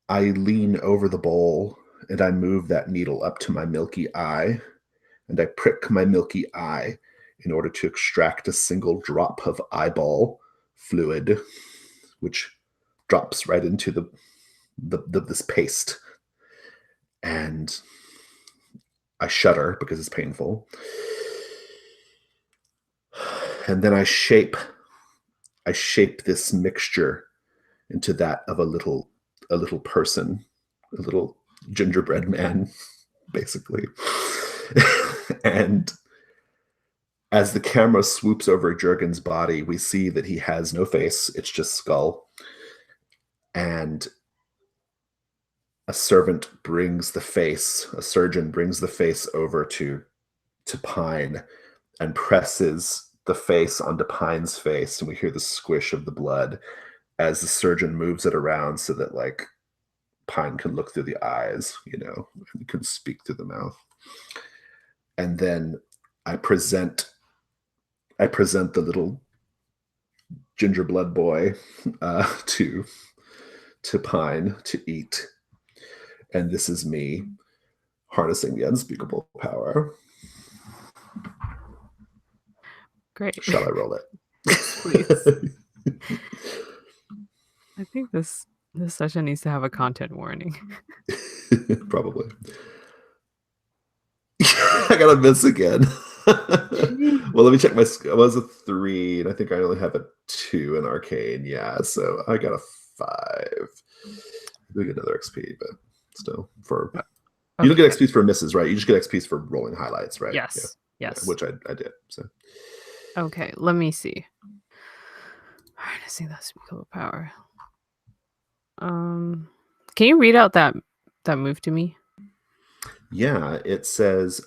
Speaker 5: I lean over the bowl and I move that needle up to my milky eye. And I prick my milky eye in order to extract a single drop of eyeball fluid, which drops right into this paste. And I shudder because it's painful. And then I shape this mixture into that of a little person, a little gingerbread man, basically. And as the camera swoops over Jurgen's body, we see that he has no face. It's just skull. And a surgeon brings the face over to Pine and presses the face onto Pine's face. And we hear the squish of the blood as the surgeon moves it around so that like Pine can look through the eyes, and can speak through the mouth. And then I present the little ginger blood boy to Pine to eat. And this is me harnessing the unspeakable power.
Speaker 2: Great.
Speaker 5: Shall I roll it?
Speaker 2: Please. I think this session needs to have a content warning.
Speaker 5: Probably. I got a miss again. Well, let me check my. I was a 3, and I think I only have a 2 in arcane. Yeah, so I got a 5. We get another XP, but still, you don't get XP for misses, right? You just get XP for rolling highlights, right?
Speaker 2: Yes.
Speaker 5: Yeah.
Speaker 2: Yes.
Speaker 5: Yeah, which I did. So.
Speaker 2: Okay, let me see. Harnessing that unspeakable power. Can you read out that move to me?
Speaker 5: Yeah, it says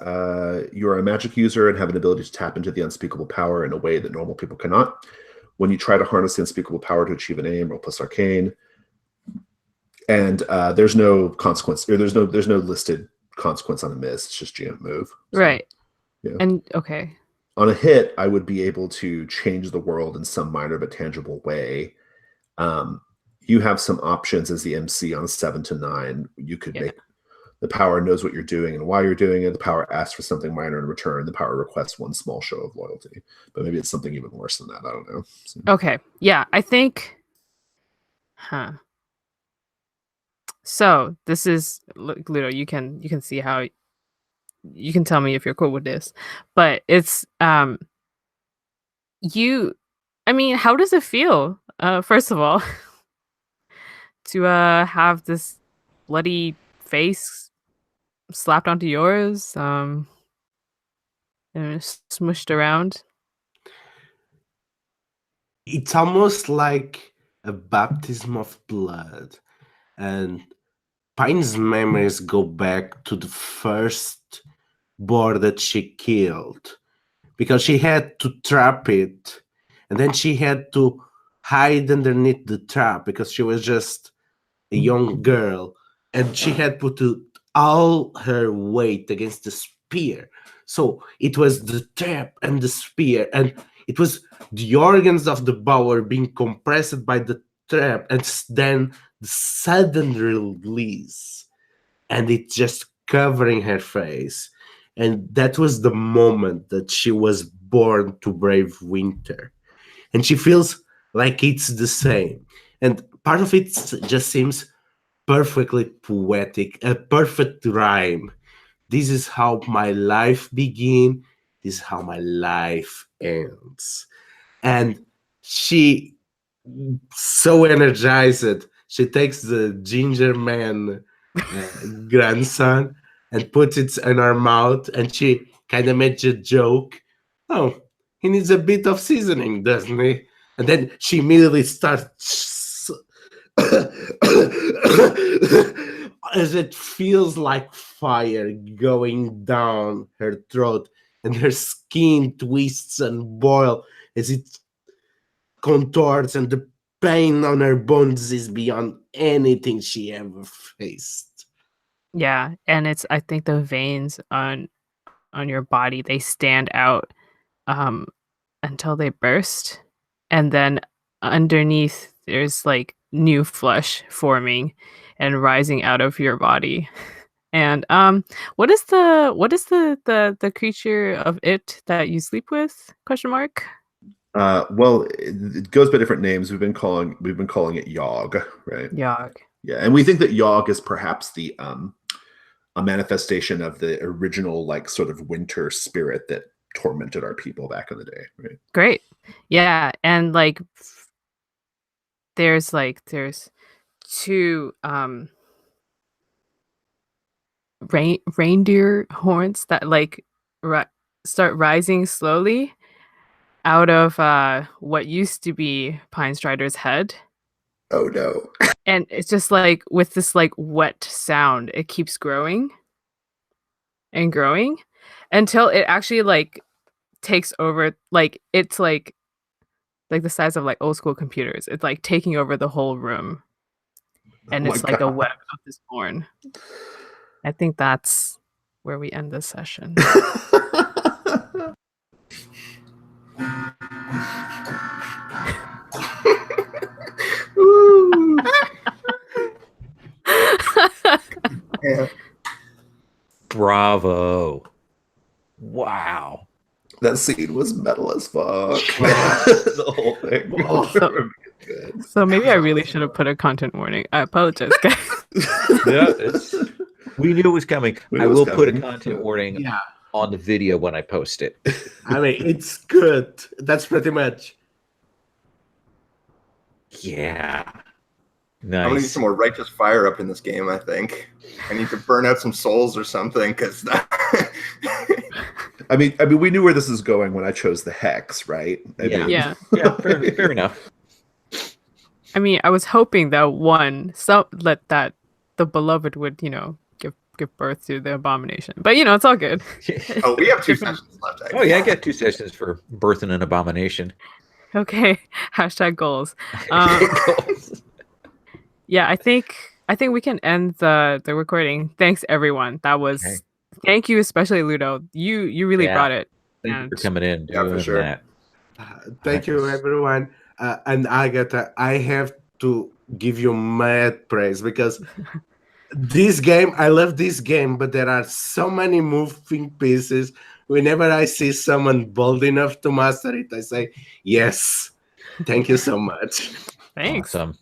Speaker 5: you're a magic user and have an ability to tap into the unspeakable power in a way that normal people cannot. When you try to harness the unspeakable power to achieve an aim, roll plus arcane. And there's no consequence, or there's no listed consequence on a miss. It's just GM move. So,
Speaker 2: right.
Speaker 5: Yeah.
Speaker 2: And okay.
Speaker 5: On a hit, I would be able to change the world in some minor but tangible way. You have some options as the MC on a 7 to 9. You could make the power knows what you're doing and why you're doing it. The power asks for something minor in return. The power requests one small show of loyalty. But maybe it's something even worse than that. I don't know. So.
Speaker 2: Okay. Yeah, I think. So this is Ludo. You can see how. You can tell me if you're cool with this, but it's you. I mean, how does it feel? First of all, to have this bloody face slapped onto yours, and smushed around.
Speaker 3: It's almost like a baptism of blood, and Pine's memories go back to the first boar that she killed, because she had to trap it, and then she had to hide underneath the trap because she was just a young girl, and she had to all her weight against the spear. So it was the trap and the spear, and it was the organs of the bower being compressed by the trap, and then the sudden release, and it just covering her face. And that was the moment that she was born to brave winter. And she feels like it's the same. And part of it just seems perfectly poetic, a perfect rhyme. This is how my life begins. This is how my life ends. And she, so energized, she takes the ginger man grandson and puts it in her mouth, and she kind of makes a joke. Oh, he needs a bit of seasoning, doesn't he? And then she immediately starts as it feels like fire going down her throat, and her skin twists and boils as it contorts, and the pain on her bones is beyond anything she ever faced.
Speaker 2: Yeah, and I think the veins on your body, they stand out until they burst, and then underneath there's like new flesh forming and rising out of your body. And what is the creature of it that you sleep with? Question mark.
Speaker 5: Well, it goes by different names. We've been calling it Yogg, right?
Speaker 2: Yogg.
Speaker 5: Yeah, and we think that Yogg is perhaps the a manifestation of the original, like, sort of winter spirit that tormented our people back in the day, right?
Speaker 2: Great. Yeah, and like there's two reindeer horns that like start rising slowly out of what used to be Pine Strider's head.
Speaker 5: Oh no.
Speaker 2: And it's just like with this like wet sound, it keeps growing and growing until it actually like takes over. Like it's like the size of like old school computers. It's like taking over the whole room. And
Speaker 5: Oh
Speaker 2: it's
Speaker 5: my
Speaker 2: like a
Speaker 5: God.
Speaker 2: web of this horn. I think that's where we end this session.
Speaker 4: Ooh. Yeah.
Speaker 1: Bravo. Wow.
Speaker 5: That scene was metal as fuck. The whole thing. Good.
Speaker 2: So maybe I really should have put a content warning. I apologize, guys.
Speaker 1: Yeah, we knew it was coming. I will put a content warning
Speaker 3: Yeah,
Speaker 1: on the video when I post it.
Speaker 3: I mean, it's good. That's pretty much.
Speaker 1: Yeah.
Speaker 4: I'm gonna need
Speaker 1: Nice.
Speaker 4: some more righteous fire up in this game. I think I need to burn out some souls or something because.
Speaker 5: I mean, we knew where this is going when I chose the hex, right? I mean,
Speaker 2: Yeah.
Speaker 1: Yeah, fair enough.
Speaker 2: I mean, I was hoping that that the beloved would, give birth to the abomination. But it's all good.
Speaker 4: Oh, we have 2 sessions left.
Speaker 1: Oh yeah, I got 2 sessions for birthing an abomination.
Speaker 2: Okay. # goals. Yeah, I think we can end the recording. Thanks everyone. That was
Speaker 1: Okay.
Speaker 2: Thank you, especially Ludo. You really
Speaker 1: Yeah.
Speaker 2: brought it.
Speaker 1: Thank you for coming in.
Speaker 4: Yeah, for
Speaker 1: doing
Speaker 4: sure.
Speaker 1: that.
Speaker 3: Thank you, everyone. And Agatha, I have to give you mad praise because this game, I love this game, but there are so many moving pieces. Whenever I see someone bold enough to master it, I say, yes, thank you so much.
Speaker 2: Thanks.
Speaker 1: Awesome.